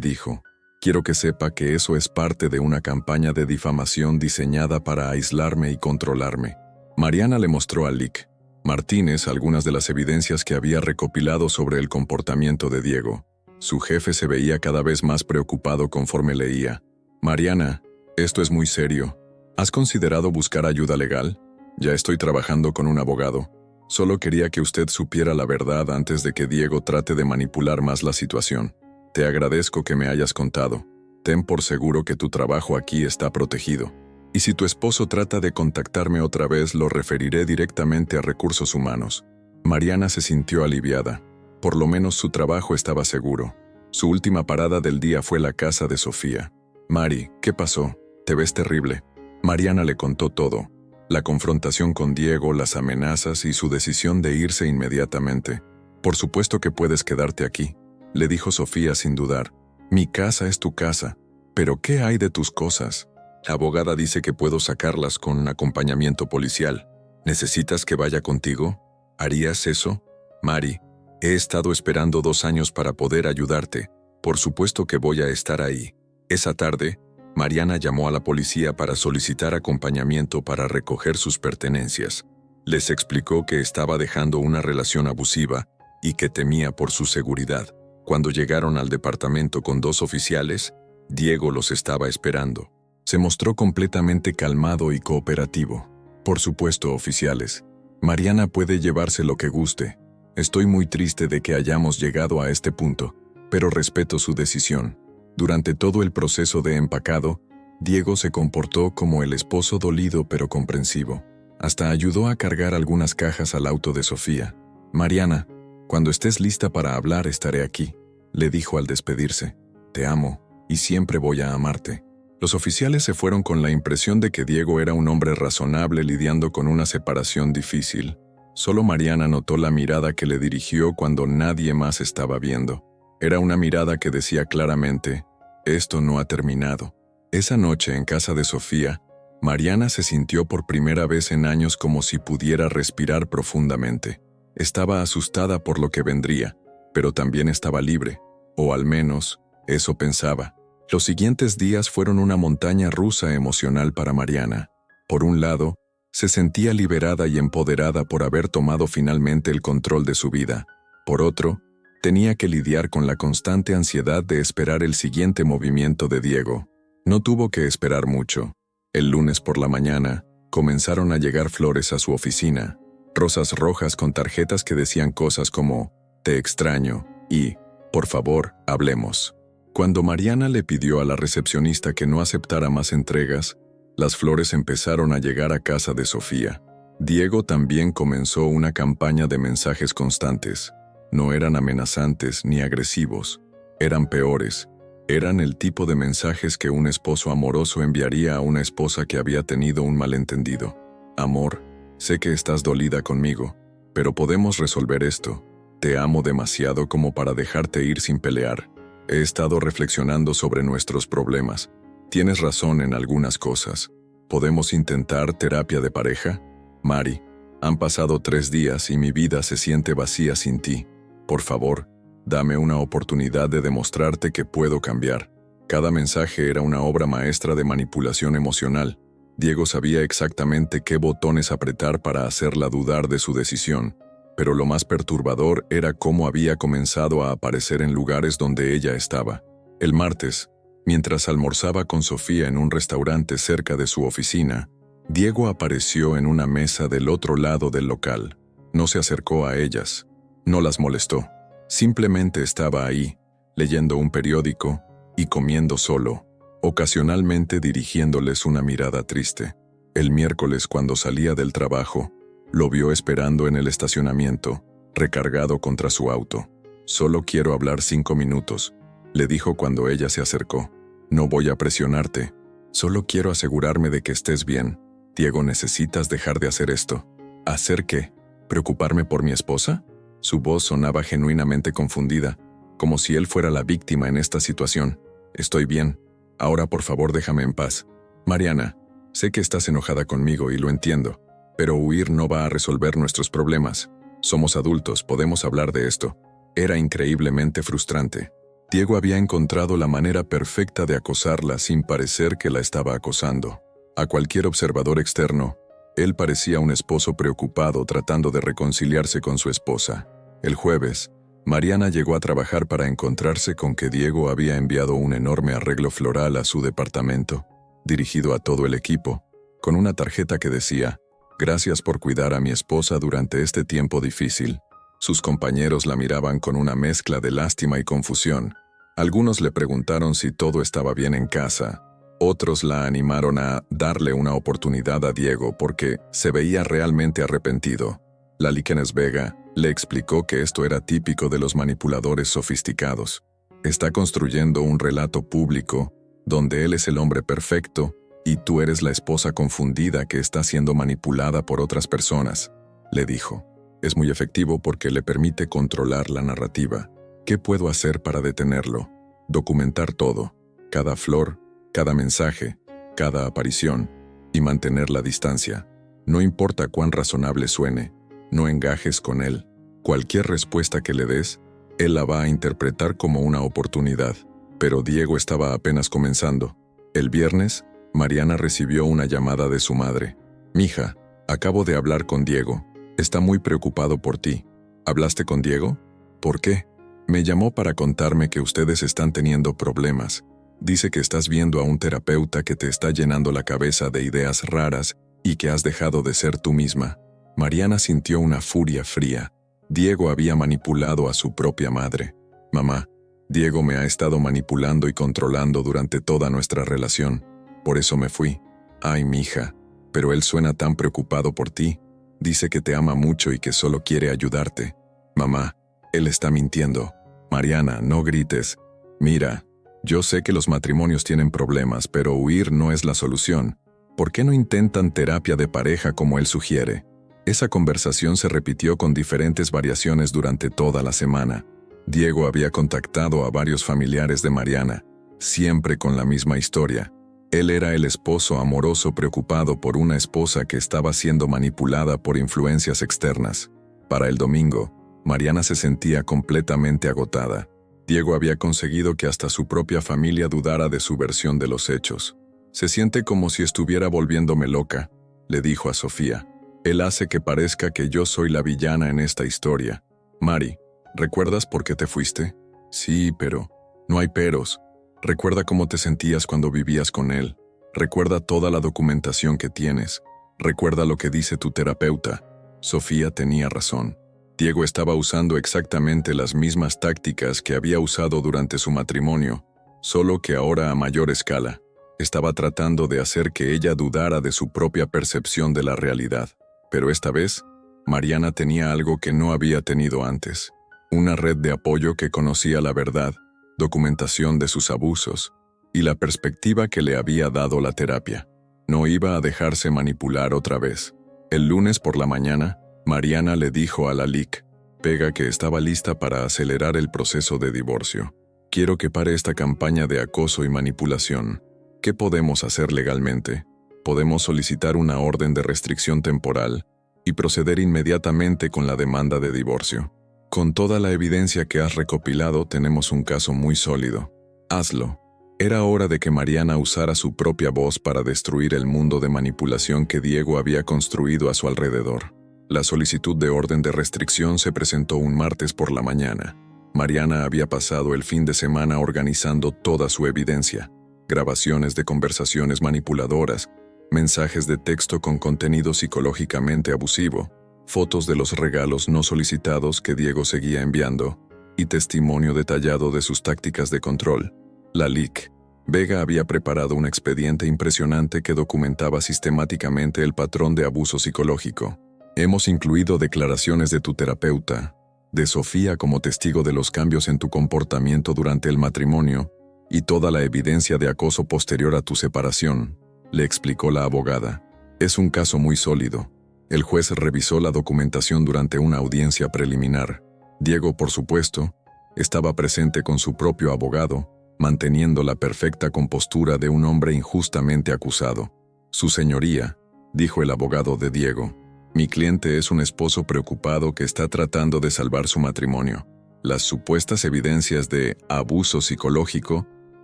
S1: dijo. Quiero que sepa que eso es parte de una campaña de difamación diseñada para aislarme y controlarme. Mariana le mostró a Lic Martínez algunas de las evidencias que había recopilado sobre el comportamiento de Diego. Su jefe se veía cada vez más preocupado conforme leía. Mariana, esto es muy serio. ¿Has considerado buscar ayuda legal? Ya estoy trabajando con un abogado. Solo quería que usted supiera la verdad antes de que Diego trate de manipular más la situación. Te agradezco que me hayas contado. Ten por seguro que tu trabajo aquí está protegido. Y si tu esposo trata de contactarme otra vez, lo referiré directamente a Recursos Humanos. Mariana se sintió aliviada. Por lo menos su trabajo estaba seguro. Su última parada del día fue la casa de Sofía. Mari, ¿qué pasó? Te ves terrible. Mariana le contó todo. La confrontación con Diego, las amenazas y su decisión de irse inmediatamente. Por supuesto que puedes quedarte aquí, le dijo Sofía sin dudar. Mi casa es tu casa. ¿Pero qué hay de tus cosas? La abogada dice que puedo sacarlas con acompañamiento policial. ¿Necesitas que vaya contigo? ¿Harías eso? Mari, he estado esperando 2 años para poder ayudarte. Por supuesto que voy a estar ahí. Esa tarde, Mariana llamó a la policía para solicitar acompañamiento para recoger sus pertenencias. Les explicó que estaba dejando una relación abusiva y que temía por su seguridad. Cuando llegaron al departamento con 2 oficiales, Diego los estaba esperando. Se mostró completamente calmado y cooperativo. Por supuesto, oficiales. Mariana puede llevarse lo que guste. Estoy muy triste de que hayamos llegado a este punto, pero respeto su decisión. Durante todo el proceso de empacado, Diego se comportó como el esposo dolido pero comprensivo. Hasta ayudó a cargar algunas cajas al auto de Sofía. Mariana, cuando estés lista para hablar estaré aquí, le dijo al despedirse. Te amo, y siempre voy a amarte. Los oficiales se fueron con la impresión de que Diego era un hombre razonable lidiando con una separación difícil. Solo Mariana notó la mirada que le dirigió cuando nadie más estaba viendo. Era una mirada que decía claramente, esto no ha terminado. Esa noche en casa de Sofía, Mariana se sintió por primera vez en años como si pudiera respirar profundamente. Estaba asustada por lo que vendría, pero también estaba libre, o al menos, eso pensaba. Los siguientes días fueron una montaña rusa emocional para Mariana. Por un lado, se sentía liberada y empoderada por haber tomado finalmente el control de su vida. Por otro, tenía que lidiar con la constante ansiedad de esperar el siguiente movimiento de Diego. No tuvo que esperar mucho. El lunes por la mañana, comenzaron a llegar flores a su oficina. Rosas rojas con tarjetas que decían cosas como, te extraño, y, Por favor, hablemos. Cuando Mariana le pidió a la recepcionista que no aceptara más entregas, las flores empezaron a llegar a casa de Sofía. Diego también comenzó una campaña de mensajes constantes. No eran amenazantes ni agresivos, eran peores. Eran el tipo de mensajes que un esposo amoroso enviaría a una esposa que había tenido un malentendido. Amor, sé que estás dolida conmigo, pero podemos resolver esto. Te amo demasiado como para dejarte ir sin pelear. He estado reflexionando sobre nuestros problemas. Tienes razón en algunas cosas. ¿Podemos intentar terapia de pareja? Mari, han pasado 3 días y mi vida se siente vacía sin ti. Por favor, dame una oportunidad de demostrarte que puedo cambiar. Cada mensaje era una obra maestra de manipulación emocional. Diego sabía exactamente qué botones apretar para hacerla dudar de su decisión, pero lo más perturbador era cómo había comenzado a aparecer en lugares donde ella estaba. El martes, mientras almorzaba con Sofía en un restaurante cerca de su oficina, Diego apareció en una mesa del otro lado del local. No se acercó a ellas, no las molestó. Simplemente estaba ahí, leyendo un periódico y comiendo solo, ocasionalmente dirigiéndoles una mirada triste. El miércoles, cuando salía del trabajo, lo vio esperando en el estacionamiento, recargado contra su auto. «Solo quiero hablar 5 minutos», le dijo cuando ella se acercó. «No voy a presionarte. Solo quiero asegurarme de que estés bien. Diego, necesitas dejar de hacer esto». «¿Hacer qué? ¿Preocuparme por mi esposa?». Su voz sonaba genuinamente confundida, como si él fuera la víctima en esta situación. «Estoy bien. Ahora por favor déjame en paz. Mariana, sé que estás enojada conmigo y lo entiendo, pero huir no va a resolver nuestros problemas. Somos adultos, podemos hablar de esto». Era increíblemente frustrante. Diego había encontrado la manera perfecta de acosarla sin parecer que la estaba acosando. A cualquier observador externo, él parecía un esposo preocupado tratando de reconciliarse con su esposa. El jueves, Mariana llegó a trabajar para encontrarse con que Diego había enviado un enorme arreglo floral a su departamento, dirigido a todo el equipo, con una tarjeta que decía: «Gracias por cuidar a mi esposa durante este tiempo difícil». Sus compañeros la miraban con una mezcla de lástima y confusión. Algunos le preguntaron si todo estaba bien en casa. Otros la animaron a darle una oportunidad a Diego porque se veía realmente arrepentido. La Líquenes Vega le explicó que esto era típico de los manipuladores sofisticados. Está construyendo un relato público donde él es el hombre perfecto y tú eres la esposa confundida que está siendo manipulada por otras personas, le dijo. Es muy efectivo porque le permite controlar la narrativa. ¿Qué puedo hacer para detenerlo? Documentar todo, cada flor, cada mensaje, cada aparición, y mantener la distancia. No importa cuán razonable suene, no engajes con él. Cualquier respuesta que le des, él la va a interpretar como una oportunidad. Pero Diego estaba apenas comenzando. El viernes, Mariana recibió una llamada de su madre. «Mija, acabo de hablar con Diego. Está muy preocupado por ti». «¿Hablaste con Diego? ¿Por qué?» «Me llamó para contarme que ustedes están teniendo problemas. Dice que estás viendo a un terapeuta que te está llenando la cabeza de ideas raras y que has dejado de ser tú misma». Mariana sintió una furia fría. Diego había manipulado a su propia madre. «Mamá, Diego me ha estado manipulando y controlando durante toda nuestra relación. Por eso me fui». «Ay, mija, pero él suena tan preocupado por ti. Dice que te ama mucho y que solo quiere ayudarte». «Mamá, él está mintiendo». «Mariana, no grites. Mira, yo sé que los matrimonios tienen problemas, pero huir no es la solución. ¿Por qué no intentan terapia de pareja como él sugiere?». Esa conversación se repitió con diferentes variaciones durante toda la semana. Diego había contactado a varios familiares de Mariana, siempre con la misma historia. Él era el esposo amoroso preocupado por una esposa que estaba siendo manipulada por influencias externas. Para el domingo, Mariana se sentía completamente agotada. Diego había conseguido que hasta su propia familia dudara de su versión de los hechos. «Se siente como si estuviera volviéndome loca», le dijo a Sofía. «Él hace que parezca que yo soy la villana en esta historia». «Mari, ¿recuerdas por qué te fuiste?». «Sí, pero…». «No hay peros. Recuerda cómo te sentías cuando vivías con él. Recuerda toda la documentación que tienes. Recuerda lo que dice tu terapeuta». Sofía tenía razón. Diego estaba usando exactamente las mismas tácticas que había usado durante su matrimonio, solo que ahora a mayor escala. Estaba tratando de hacer que ella dudara de su propia percepción de la realidad. Pero esta vez, Mariana tenía algo que no había tenido antes. Una red de apoyo que conocía la verdad, documentación de sus abusos, y la perspectiva que le había dado la terapia. No iba a dejarse manipular otra vez. El lunes por la mañana, Mariana le dijo a la LIC, Pega, que estaba lista para acelerar el proceso de divorcio. Quiero que pare esta campaña de acoso y manipulación. ¿Qué podemos hacer legalmente? Podemos solicitar una orden de restricción temporal y proceder inmediatamente con la demanda de divorcio. Con toda la evidencia que has recopilado, tenemos un caso muy sólido. Hazlo. Era hora de que Mariana usara su propia voz para destruir el mundo de manipulación que Diego había construido a su alrededor. La solicitud de orden de restricción se presentó un martes por la mañana. Mariana había pasado el fin de semana organizando toda su evidencia: grabaciones de conversaciones manipuladoras, mensajes de texto con contenido psicológicamente abusivo, fotos de los regalos no solicitados que Diego seguía enviando, y testimonio detallado de sus tácticas de control. La LIC. Vega había preparado un expediente impresionante que documentaba sistemáticamente el patrón de abuso psicológico. Hemos incluido declaraciones de tu terapeuta, de Sofía como testigo de los cambios en tu comportamiento durante el matrimonio, y toda la evidencia de acoso posterior a tu separación, le explicó la abogada. Es un caso muy sólido. El juez revisó la documentación durante una audiencia preliminar. Diego, por supuesto, estaba presente con su propio abogado, manteniendo la perfecta compostura de un hombre injustamente acusado. Su señoría, dijo el abogado de Diego, mi cliente es un esposo preocupado que está tratando de salvar su matrimonio. Las supuestas evidencias de abuso psicológico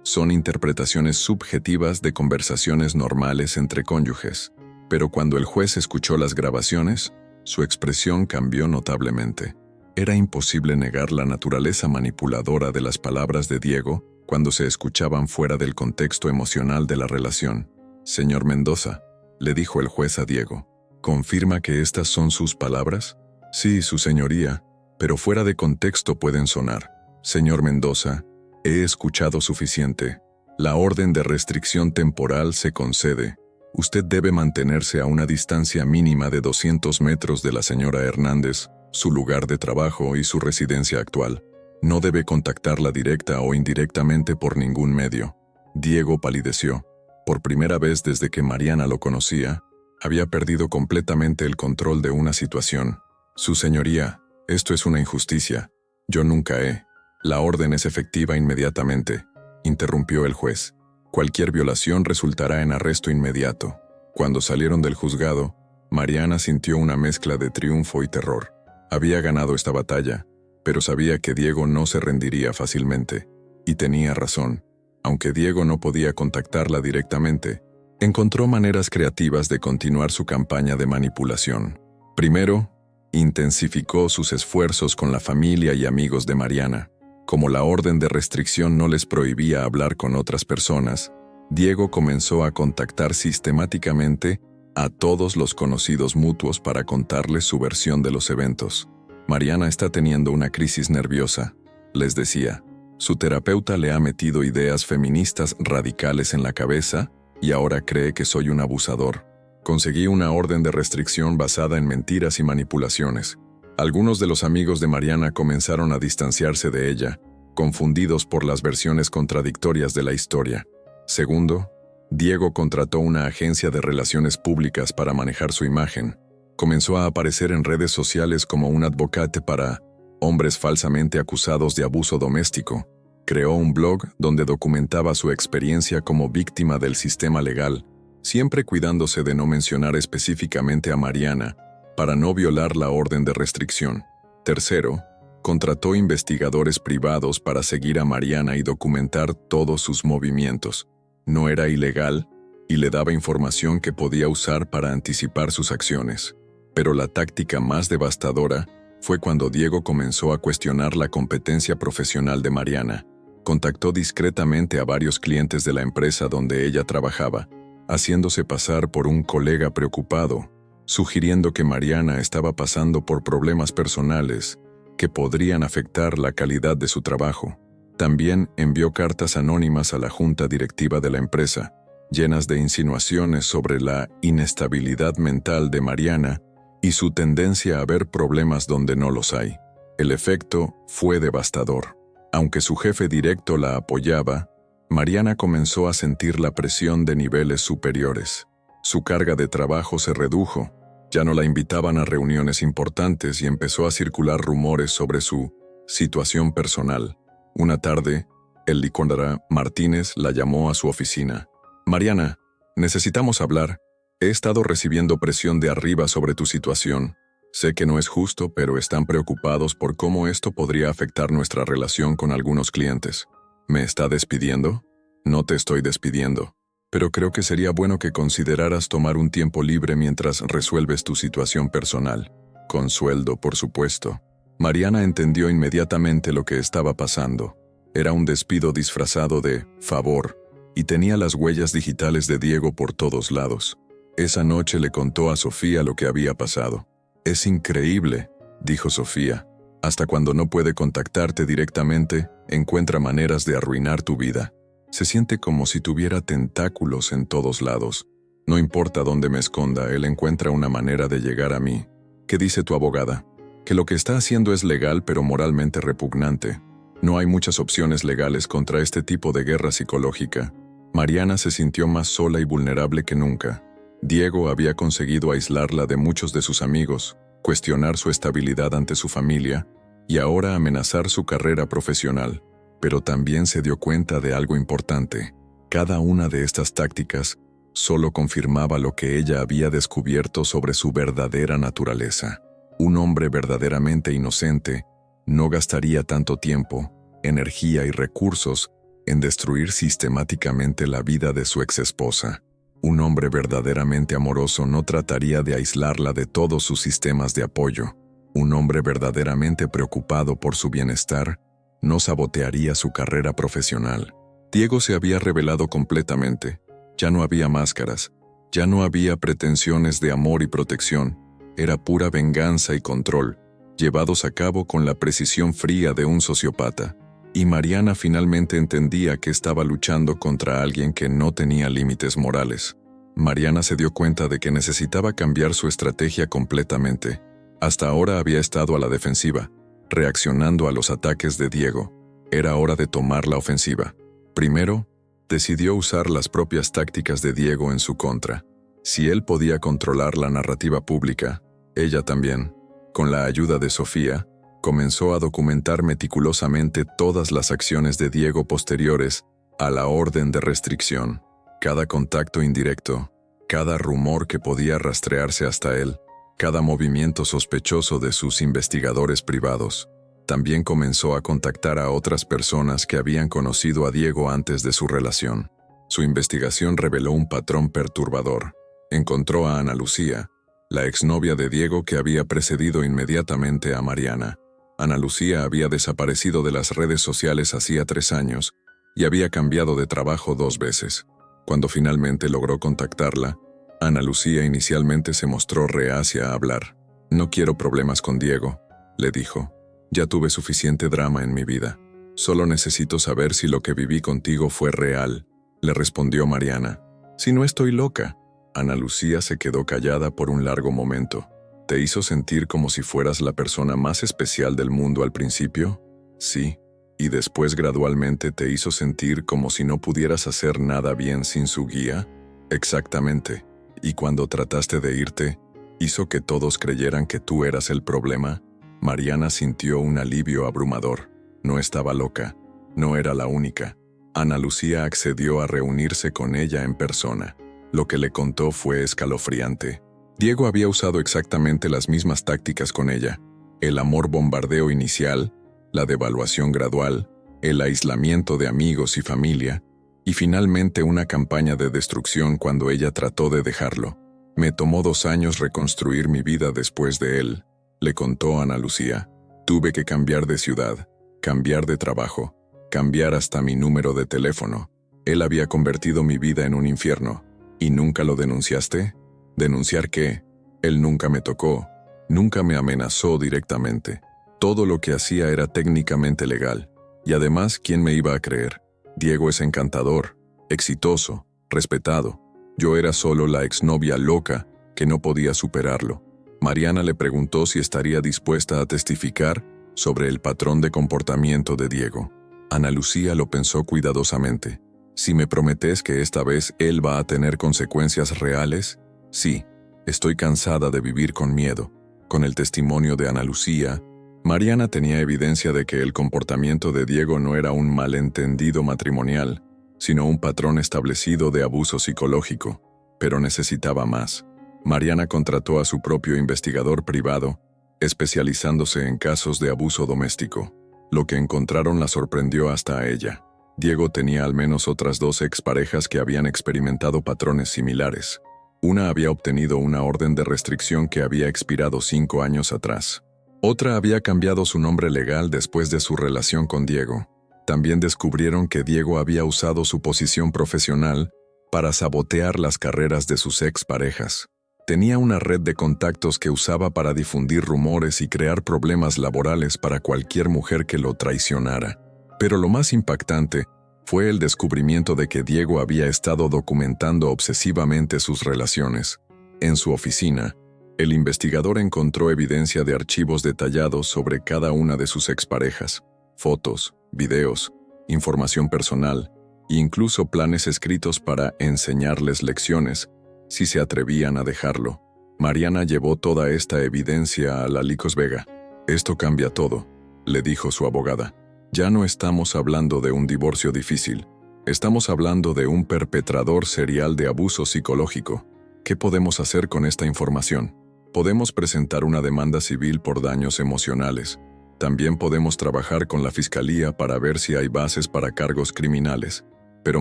S1: son interpretaciones subjetivas de conversaciones normales entre cónyuges. Pero cuando el juez escuchó las grabaciones, su expresión cambió notablemente. Era imposible negar la naturaleza manipuladora de las palabras de Diego cuando se escuchaban fuera del contexto emocional de la relación. Señor Mendoza, le dijo el juez a Diego, ¿confirma que estas son sus palabras? Sí, su señoría, pero fuera de contexto pueden sonar. Señor Mendoza, he escuchado suficiente. La orden de restricción temporal se concede. Usted debe mantenerse a una distancia mínima de 200 metros de la señora Hernández, su lugar de trabajo y su residencia actual. No debe contactarla directa o indirectamente por ningún medio. Diego palideció. Por primera vez desde que Mariana lo conocía, había perdido completamente el control de una situación. Su señoría, esto es una injusticia. Yo nunca he. La orden es efectiva inmediatamente, interrumpió el juez. Cualquier violación resultará en arresto inmediato. Cuando salieron del juzgado, Mariana sintió una mezcla de triunfo y terror. Había ganado esta batalla, pero sabía que Diego no se rendiría fácilmente. Y tenía razón. Aunque Diego no podía contactarla directamente, encontró maneras creativas de continuar su campaña de manipulación. Primero, intensificó sus esfuerzos con la familia y amigos de Mariana. Como la orden de restricción no les prohibía hablar con otras personas, Diego comenzó a contactar sistemáticamente a todos los conocidos mutuos para contarles su versión de los eventos. Mariana está teniendo una crisis nerviosa, les decía. Su terapeuta le ha metido ideas feministas radicales en la cabeza y ahora cree que soy un abusador. Conseguí una orden de restricción basada en mentiras y manipulaciones. Algunos de los amigos de Mariana comenzaron a distanciarse de ella, confundidos por las versiones contradictorias de la historia. Segundo, Diego contrató una agencia de relaciones públicas para manejar su imagen. Comenzó a aparecer en redes sociales como un advocate para hombres falsamente acusados de abuso doméstico. Creó un blog donde documentaba su experiencia como víctima del sistema legal, siempre cuidándose de no mencionar específicamente a Mariana, para no violar la orden de restricción. Tercero, contrató investigadores privados para seguir a Mariana y documentar todos sus movimientos. No era ilegal y le daba información que podía usar para anticipar sus acciones. Pero la táctica más devastadora fue cuando Diego comenzó a cuestionar la competencia profesional de Mariana. Contactó discretamente a varios clientes de la empresa donde ella trabajaba, haciéndose pasar por un colega preocupado sugiriendo que Mariana estaba pasando por problemas personales que podrían afectar la calidad de su trabajo. También envió cartas anónimas a la junta directiva de la empresa, llenas de insinuaciones sobre la inestabilidad mental de Mariana y su tendencia a ver problemas donde no los hay. El efecto fue devastador. Aunque su jefe directo la apoyaba, Mariana comenzó a sentir la presión de niveles superiores. Su carga de trabajo se redujo, ya no la invitaban a reuniones importantes y empezó a circular rumores sobre su situación personal. Una tarde, el licóndara Martínez la llamó a su oficina. «Mariana, necesitamos hablar. He estado recibiendo presión de arriba sobre tu situación. Sé que no es justo, pero están preocupados por cómo esto podría afectar nuestra relación con algunos clientes. ¿Me está despidiendo? No te estoy despidiendo, pero creo que sería bueno que consideraras tomar un tiempo libre mientras resuelves tu situación personal. Con sueldo, por supuesto». Mariana entendió inmediatamente lo que estaba pasando. Era un despido disfrazado de favor, y tenía las huellas digitales de Diego por todos lados. Esa noche le contó a Sofía lo que había pasado. «Es increíble», dijo Sofía. «Hasta cuando no puede contactarte directamente, encuentra maneras de arruinar tu vida. Se siente como si tuviera tentáculos en todos lados. No importa dónde me esconda, él encuentra una manera de llegar a mí. ¿Qué dice tu abogada? Que lo que está haciendo es legal pero moralmente repugnante. No hay muchas opciones legales contra este tipo de guerra psicológica». Mariana se sintió más sola y vulnerable que nunca. Diego había conseguido aislarla de muchos de sus amigos, cuestionar su estabilidad ante su familia y ahora amenazar su carrera profesional. Pero también se dio cuenta de algo importante. Cada una de estas tácticas solo confirmaba lo que ella había descubierto sobre su verdadera naturaleza. Un hombre verdaderamente inocente no gastaría tanto tiempo, energía y recursos en destruir sistemáticamente la vida de su exesposa. Un hombre verdaderamente amoroso no trataría de aislarla de todos sus sistemas de apoyo. Un hombre verdaderamente preocupado por su bienestar no sabotearía su carrera profesional. Diego se había revelado completamente. Ya no había máscaras, ya no había pretensiones de amor y protección. Era pura venganza y control, llevados a cabo con la precisión fría de un sociópata. Y Mariana finalmente entendía que estaba luchando contra alguien que no tenía límites morales. Mariana se dio cuenta de que necesitaba cambiar su estrategia completamente. Hasta ahora había estado a la defensiva, reaccionando a los ataques de Diego. Era hora de tomar la ofensiva. Primero, decidió usar las propias tácticas de Diego en su contra. Si él podía controlar la narrativa pública, ella también. Con la ayuda de Sofía, comenzó a documentar meticulosamente todas las acciones de Diego posteriores a la orden de restricción. Cada contacto indirecto, cada rumor que podía rastrearse hasta él, cada movimiento sospechoso de sus investigadores privados. También comenzó a contactar a otras personas que habían conocido a Diego antes de su relación. Su investigación reveló un patrón perturbador. Encontró a Ana Lucía, la exnovia de Diego que había precedido inmediatamente a Mariana. Ana Lucía había desaparecido de las redes sociales hacía 3 años y había cambiado de trabajo 2 veces. Cuando finalmente logró contactarla, Ana Lucía inicialmente se mostró reacia a hablar. «No quiero problemas con Diego», le dijo. «Ya tuve suficiente drama en mi vida. Solo necesito saber si lo que viví contigo fue real», le respondió Mariana. «Si no estoy loca». Ana Lucía se quedó callada por un largo momento. «¿Te hizo sentir como si fueras la persona más especial del mundo al principio?» «Sí». «¿Y después gradualmente te hizo sentir como si no pudieras hacer nada bien sin su guía?» «Exactamente. ¿Y cuando trataste de irte, hizo que todos creyeran que tú eras el problema?» Mariana sintió un alivio abrumador. No estaba loca. No era la única. Ana Lucía accedió a reunirse con ella en persona. Lo que le contó fue escalofriante. Diego había usado exactamente las mismas tácticas con ella. El amor bombardeo inicial, la devaluación gradual, el aislamiento de amigos y familia, y finalmente una campaña de destrucción cuando ella trató de dejarlo. «Me tomó 2 años reconstruir mi vida después de él», le contó Ana Lucía. «Tuve que cambiar de ciudad, cambiar de trabajo, cambiar hasta mi número de teléfono. Él había convertido mi vida en un infierno. ¿Y nunca lo denunciaste?» «¿Denunciar qué?» Él nunca me tocó, nunca me amenazó directamente. Todo lo que hacía era técnicamente legal. Y además, ¿quién me iba a creer? Diego es encantador, exitoso, respetado. Yo era solo la exnovia loca que no podía superarlo. Mariana le preguntó si estaría dispuesta a testificar sobre el patrón de comportamiento de Diego. Ana Lucía lo pensó cuidadosamente. Si me prometes que esta vez él va a tener consecuencias reales, sí, estoy cansada de vivir con miedo. Con el testimonio de Ana Lucía, Mariana tenía evidencia de que el comportamiento de Diego no era un malentendido matrimonial, sino un patrón establecido de abuso psicológico, pero necesitaba más. Mariana contrató a su propio investigador privado, especializándose en casos de abuso doméstico. Lo que encontraron la sorprendió hasta a ella. Diego tenía al menos otras 2 exparejas que habían experimentado patrones similares. Una había obtenido una orden de restricción que había expirado 5 años atrás. Otra había cambiado su nombre legal después de su relación con Diego. También descubrieron que Diego había usado su posición profesional para sabotear las carreras de sus exparejas. Tenía una red de contactos que usaba para difundir rumores y crear problemas laborales para cualquier mujer que lo traicionara. Pero lo más impactante fue el descubrimiento de que Diego había estado documentando obsesivamente sus relaciones. En su oficina, el investigador encontró evidencia de archivos detallados sobre cada una de sus exparejas, fotos, videos, información personal e incluso planes escritos para enseñarles lecciones, si se atrevían a dejarlo. Mariana llevó toda esta evidencia a la Licos Vega. «Esto cambia todo», le dijo su abogada. «Ya no estamos hablando de un divorcio difícil. Estamos hablando de un perpetrador serial de abuso psicológico. ¿Qué podemos hacer con esta información? Podemos presentar una demanda civil por daños emocionales. También podemos trabajar con la fiscalía para ver si hay bases para cargos criminales». Pero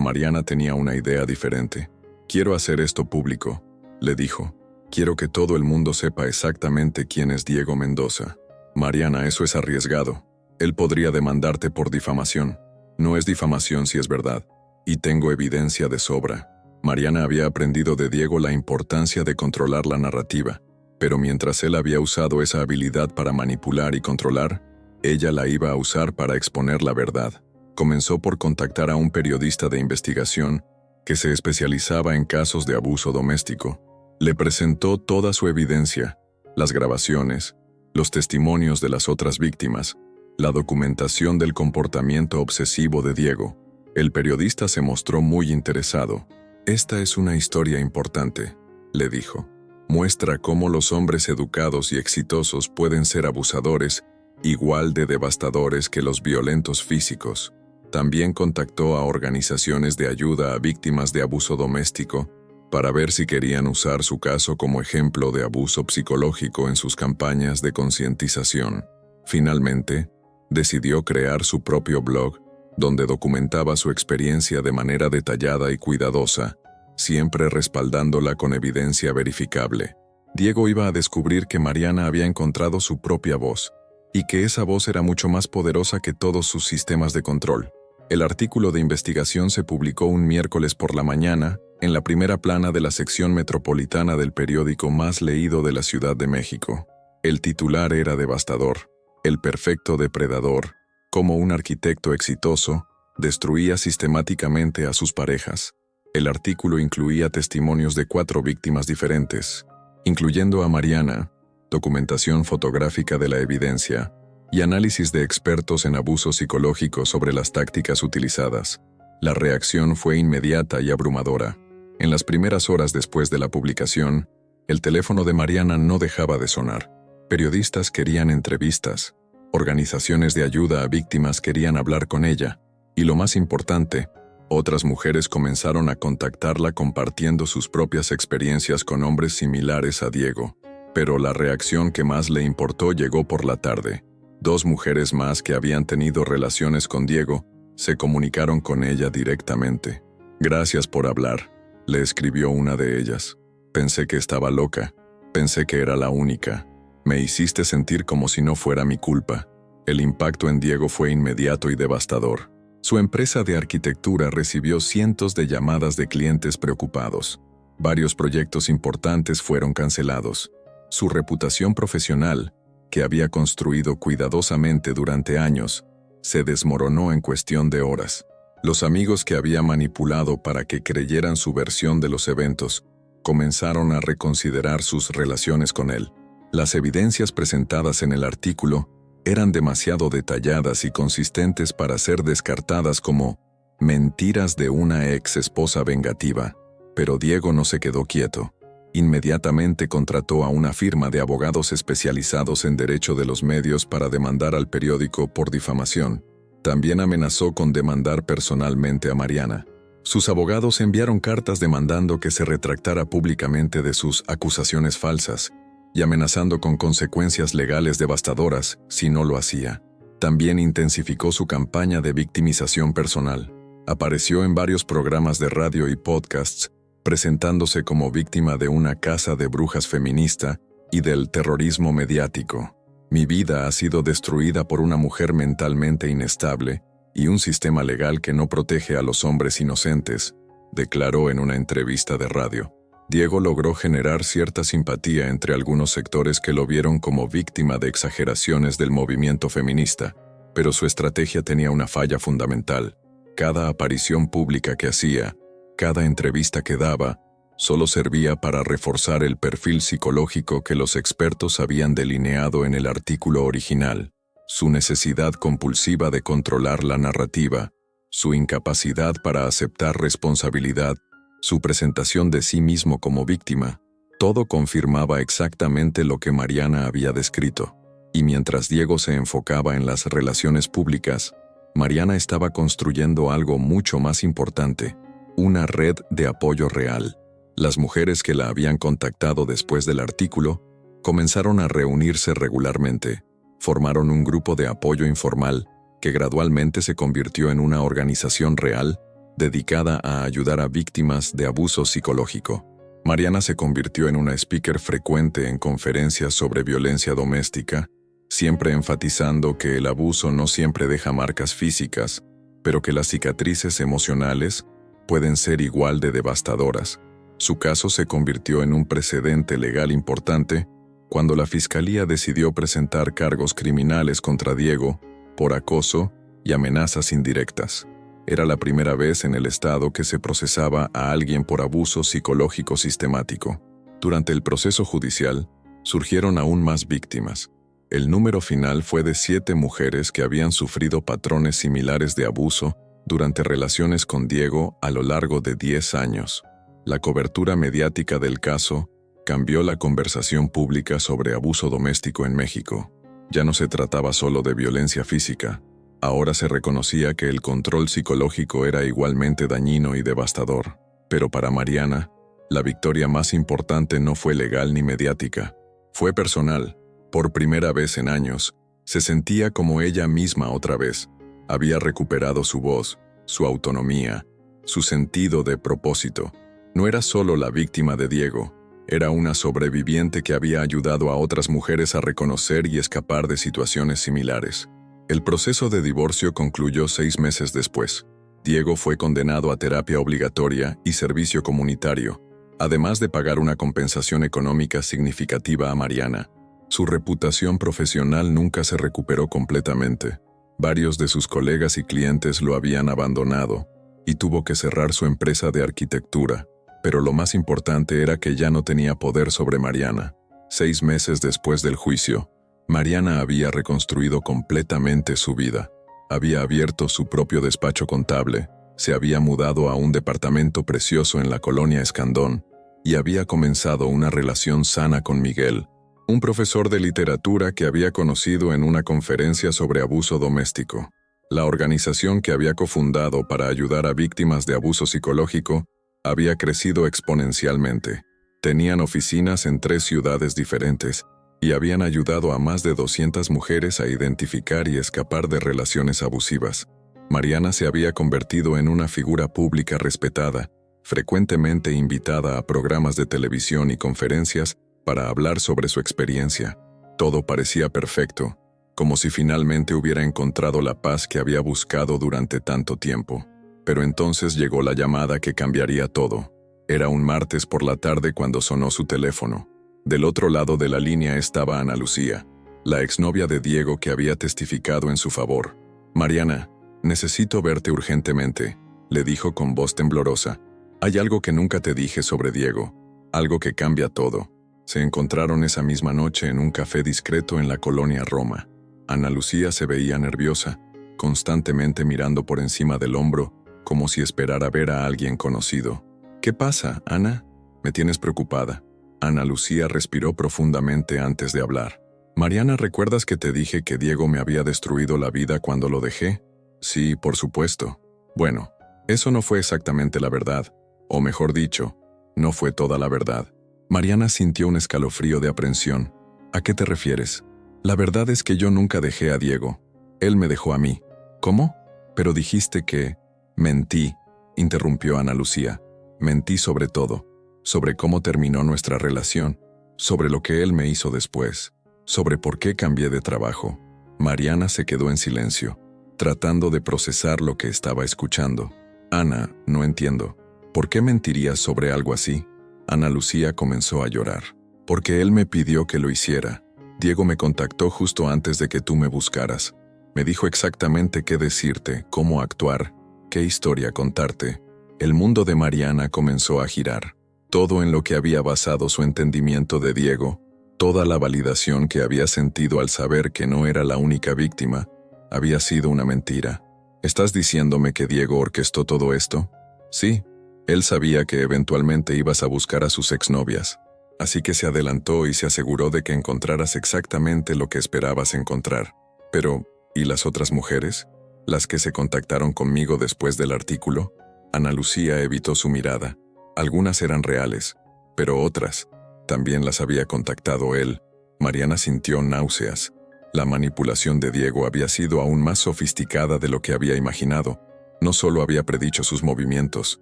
S1: Mariana tenía una idea diferente. «Quiero hacer esto público», le dijo. «Quiero que todo el mundo sepa exactamente quién es Diego Mendoza». «Mariana, eso es arriesgado. Él podría demandarte por difamación». «No es difamación si es verdad. Y tengo evidencia de sobra». Mariana había aprendido de Diego la importancia de controlar la narrativa, pero mientras él había usado esa habilidad para manipular y controlar, ella la iba a usar para exponer la verdad. Comenzó por contactar a un periodista de investigación que se especializaba en casos de abuso doméstico. Le presentó toda su evidencia, las grabaciones, los testimonios de las otras víctimas, la documentación del comportamiento obsesivo de Diego. El periodista se mostró muy interesado. «Esta es una historia importante», le dijo. «Muestra cómo los hombres educados y exitosos pueden ser abusadores igual de devastadores que los violentos físicos». También contactó a organizaciones de ayuda a víctimas de abuso doméstico para ver si querían usar su caso como ejemplo de abuso psicológico en sus campañas de concientización. Finalmente, decidió crear su propio blog, donde documentaba su experiencia de manera detallada y cuidadosa, siempre respaldándola con evidencia verificable. Diego iba a descubrir que Mariana había encontrado su propia voz, y que esa voz era mucho más poderosa que todos sus sistemas de control. El artículo de investigación se publicó un miércoles por la mañana, en la primera plana de la sección metropolitana del periódico más leído de la Ciudad de México. El titular era devastador: «El perfecto depredador, como un arquitecto exitoso, destruía sistemáticamente a sus parejas». El artículo incluía testimonios de 4 víctimas diferentes, incluyendo a Mariana, documentación fotográfica de la evidencia y análisis de expertos en abuso psicológico sobre las tácticas utilizadas. La reacción fue inmediata y abrumadora. En las primeras horas después de la publicación, el teléfono de Mariana no dejaba de sonar. Periodistas querían entrevistas, organizaciones de ayuda a víctimas querían hablar con ella, y lo más importante, otras mujeres comenzaron a contactarla compartiendo sus propias experiencias con hombres similares a Diego. Pero la reacción que más le importó llegó por la tarde. 2 mujeres más que habían tenido relaciones con Diego se comunicaron con ella directamente. «Gracias por hablar», le escribió una de ellas. «Pensé que estaba loca. Pensé que era la única. Me hiciste sentir como si no fuera mi culpa». El impacto en Diego fue inmediato y devastador. Su empresa de arquitectura recibió cientos de llamadas de clientes preocupados. Varios proyectos importantes fueron cancelados. Su reputación profesional, que había construido cuidadosamente durante años, se desmoronó en cuestión de horas. Los amigos que había manipulado para que creyeran su versión de los eventos comenzaron a reconsiderar sus relaciones con él. Las evidencias presentadas en el artículo eran demasiado detalladas y consistentes para ser descartadas como mentiras de una ex esposa vengativa. Pero Diego no se quedó quieto. Inmediatamente contrató a una firma de abogados especializados en derecho de los medios para demandar al periódico por difamación. También amenazó con demandar personalmente a Mariana. Sus abogados enviaron cartas demandando que se retractara públicamente de sus acusaciones falsas y amenazando con consecuencias legales devastadoras si no lo hacía. También intensificó su campaña de victimización personal. Apareció en varios programas de radio y podcasts, presentándose como víctima de una caza de brujas feminista y del terrorismo mediático. Mi vida ha sido destruida por una mujer mentalmente inestable y un sistema legal que no protege a los hombres inocentes, declaró en una entrevista de radio. Diego logró generar cierta simpatía entre algunos sectores que lo vieron como víctima de exageraciones del movimiento feminista, pero su estrategia tenía una falla fundamental. Cada aparición pública que hacía, cada entrevista que daba, solo servía para reforzar el perfil psicológico que los expertos habían delineado en el artículo original: su necesidad compulsiva de controlar la narrativa, su incapacidad para aceptar responsabilidad, su presentación de sí mismo como víctima. Todo confirmaba exactamente lo que Mariana había descrito. Y mientras Diego se enfocaba en las relaciones públicas, Mariana estaba construyendo algo mucho más importante: una red de apoyo real. Las mujeres que la habían contactado después del artículo comenzaron a reunirse regularmente. Formaron un grupo de apoyo informal que gradualmente se convirtió en una organización real dedicada a ayudar a víctimas de abuso psicológico. Mariana se convirtió en una speaker frecuente en conferencias sobre violencia doméstica, siempre enfatizando que el abuso no siempre deja marcas físicas, pero que las cicatrices emocionales pueden ser igual de devastadoras. Su caso se convirtió en un precedente legal importante cuando la Fiscalía decidió presentar cargos criminales contra Diego por acoso y amenazas indirectas. Era la primera vez en el estado que se procesaba a alguien por abuso psicológico sistemático. Durante el proceso judicial, surgieron aún más víctimas. El número final fue de 7 mujeres que habían sufrido patrones similares de abuso durante relaciones con Diego a lo largo de 10 años. La cobertura mediática del caso cambió la conversación pública sobre abuso doméstico en México. Ya no se trataba solo de violencia física. Ahora se reconocía que el control psicológico era igualmente dañino y devastador. Pero para Mariana, la victoria más importante no fue legal ni mediática. Fue personal. Por primera vez en años, se sentía como ella misma otra vez. Había recuperado su voz, su autonomía, su sentido de propósito. No era solo la víctima de Diego, era una sobreviviente que había ayudado a otras mujeres a reconocer y escapar de situaciones similares. El proceso de divorcio concluyó 6 meses después. Diego fue condenado a terapia obligatoria y servicio comunitario, además de pagar una compensación económica significativa a Mariana. Su reputación profesional nunca se recuperó completamente. Varios de sus colegas y clientes lo habían abandonado y tuvo que cerrar su empresa de arquitectura. Pero lo más importante era que ya no tenía poder sobre Mariana. 6 meses después del juicio, Mariana había reconstruido completamente su vida. Había abierto su propio despacho contable, se había mudado a un departamento precioso en la colonia Escandón y había comenzado una relación sana con Miguel, un profesor de literatura que había conocido en una conferencia sobre abuso doméstico. La organización que había cofundado para ayudar a víctimas de abuso psicológico había crecido exponencialmente. Tenían oficinas en 3 ciudades diferentes y habían ayudado a más de 200 mujeres a identificar y escapar de relaciones abusivas. Mariana se había convertido en una figura pública respetada, frecuentemente invitada a programas de televisión y conferencias para hablar sobre su experiencia. Todo parecía perfecto, como si finalmente hubiera encontrado la paz que había buscado durante tanto tiempo. Pero entonces llegó la llamada que cambiaría todo. Era un martes por la tarde cuando sonó su teléfono. Del otro lado de la línea estaba Ana Lucía, la exnovia de Diego que había testificado en su favor. «Mariana, necesito verte urgentemente», le dijo con voz temblorosa. «Hay algo que nunca te dije sobre Diego, algo que cambia todo». Se encontraron esa misma noche en un café discreto en la colonia Roma. Ana Lucía se veía nerviosa, constantemente mirando por encima del hombro, como si esperara ver a alguien conocido. «¿Qué pasa, Ana? Me tienes preocupada». Ana Lucía respiró profundamente antes de hablar. «Mariana, ¿recuerdas que te dije que Diego me había destruido la vida cuando lo dejé?» «Sí, por supuesto». «Bueno, eso no fue exactamente la verdad, o mejor dicho, no fue toda la verdad». Mariana sintió un escalofrío de aprensión. «¿A qué te refieres?» «La verdad es que yo nunca dejé a Diego. Él me dejó a mí». «¿Cómo?» «Pero dijiste que...» «Mentí», interrumpió Ana Lucía. «Mentí sobre todo, sobre cómo terminó nuestra relación, sobre lo que él me hizo después, sobre por qué cambié de trabajo». Mariana se quedó en silencio, tratando de procesar lo que estaba escuchando. «Ana, no entiendo. ¿Por qué mentirías sobre algo así?» Ana Lucía comenzó a llorar. «Porque él me pidió que lo hiciera. Diego me contactó justo antes de que tú me buscaras. Me dijo exactamente qué decirte, cómo actuar, qué historia contarte». El mundo de Mariana comenzó a girar. Todo en lo que había basado su entendimiento de Diego, toda la validación que había sentido al saber que no era la única víctima, había sido una mentira. «¿Estás diciéndome que Diego orquestó todo esto?» «Sí. Él sabía que eventualmente ibas a buscar a sus exnovias, así que se adelantó y se aseguró de que encontraras exactamente lo que esperabas encontrar. Pero, ¿y las otras mujeres? ¿Las que se contactaron conmigo después del artículo?» Ana Lucía evitó su mirada. Algunas eran reales, pero otras también las había contactado él. Mariana sintió náuseas. La manipulación de Diego había sido aún más sofisticada de lo que había imaginado. No solo había predicho sus movimientos,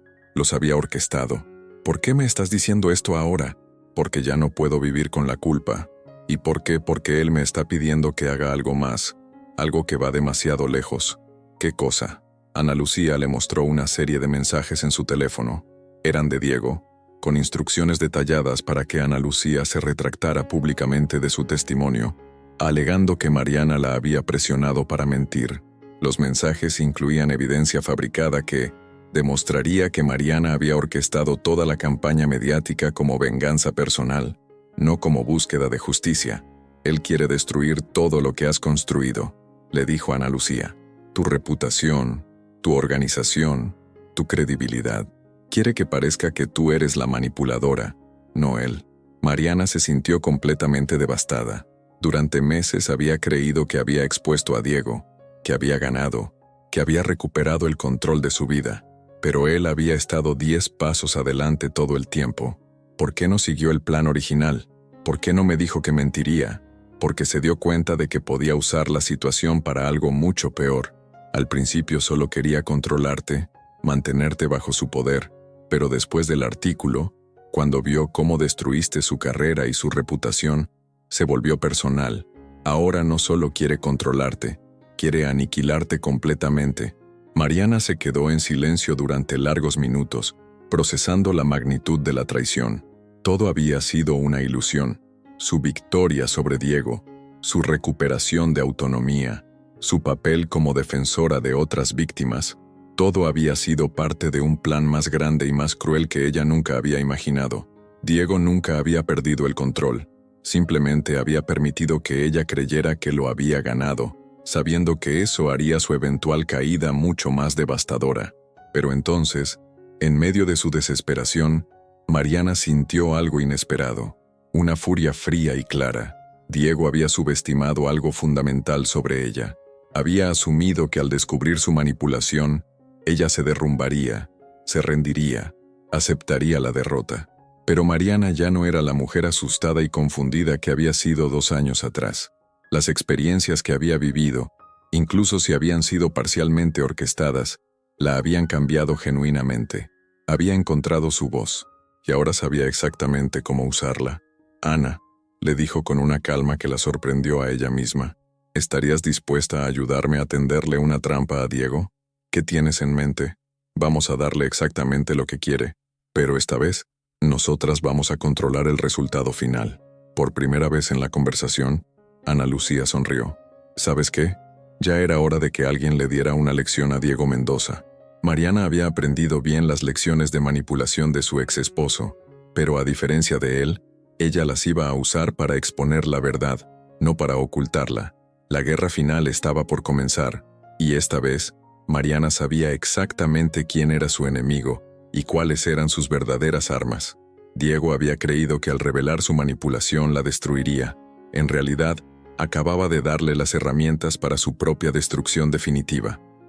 S1: los había orquestado. «¿Por qué me estás diciendo esto ahora?» «Porque ya no puedo vivir con la culpa». «¿Y por qué?» «Porque él me está pidiendo que haga algo más, algo que va demasiado lejos». «¿Qué cosa?» Ana Lucía le mostró una serie de mensajes en su teléfono. Eran de Diego, con instrucciones detalladas para que Ana Lucía se retractara públicamente de su testimonio, alegando que Mariana la había presionado para mentir. Los mensajes incluían evidencia fabricada que demostraría que Mariana había orquestado toda la campaña mediática como venganza personal, no como búsqueda de justicia. «Él quiere destruir todo lo que has construido», le dijo Ana Lucía. «Tu reputación, tu organización, tu credibilidad. Quiere que parezca que tú eres la manipuladora, no él». Mariana se sintió completamente devastada. Durante meses había creído que había expuesto a Diego, que había ganado, que había recuperado el control de su vida. Pero él había estado 10 pasos adelante todo el tiempo. ¿Por qué no siguió el plan original? ¿Por qué no me dijo que mentiría? Porque se dio cuenta de que podía usar la situación para algo mucho peor. Al principio solo quería controlarte, mantenerte bajo su poder, pero después del artículo, cuando vio cómo destruiste su carrera y su reputación, se volvió personal. Ahora no solo quiere controlarte, quiere aniquilarte completamente. Mariana se quedó en silencio durante largos minutos, procesando la magnitud de la traición. Todo había sido una ilusión. Su victoria sobre Diego, su recuperación de autonomía, su papel como defensora de otras víctimas, todo había sido parte de un plan más grande y más cruel que ella nunca había imaginado. Diego nunca había perdido el control, simplemente había permitido que ella creyera que lo había ganado, sabiendo que eso haría su eventual caída mucho más devastadora. Pero entonces, en medio de su desesperación, Mariana sintió algo inesperado, una furia fría y clara. Diego había subestimado algo fundamental sobre ella. Había asumido que al descubrir su manipulación, ella se derrumbaría, se rendiría, aceptaría la derrota. Pero Mariana ya no era la mujer asustada y confundida que había sido 2 años atrás. Las experiencias que había vivido, incluso si habían sido parcialmente orquestadas, la habían cambiado genuinamente. Había encontrado su voz, y ahora sabía exactamente cómo usarla. «Ana», le dijo con una calma que la sorprendió a ella misma, «¿estarías dispuesta a ayudarme a tenderle una trampa a Diego? ¿Qué tienes en mente? Vamos a darle exactamente lo que quiere, pero esta vez, nosotras vamos a controlar el resultado final». Por primera vez en la conversación, Ana Lucía sonrió. ¿Sabes qué? Ya era hora de que alguien le diera una lección a Diego Mendoza. Mariana había aprendido bien las lecciones de manipulación de su ex esposo, pero a diferencia de él, ella las iba a usar para exponer la verdad, no para ocultarla. La guerra final estaba por comenzar, y esta vez, Mariana sabía exactamente quién era su enemigo y cuáles eran sus verdaderas armas. Diego había creído que al revelar su manipulación la destruiría. En realidad, acababa de darle las herramientas para su propia destrucción definitiva.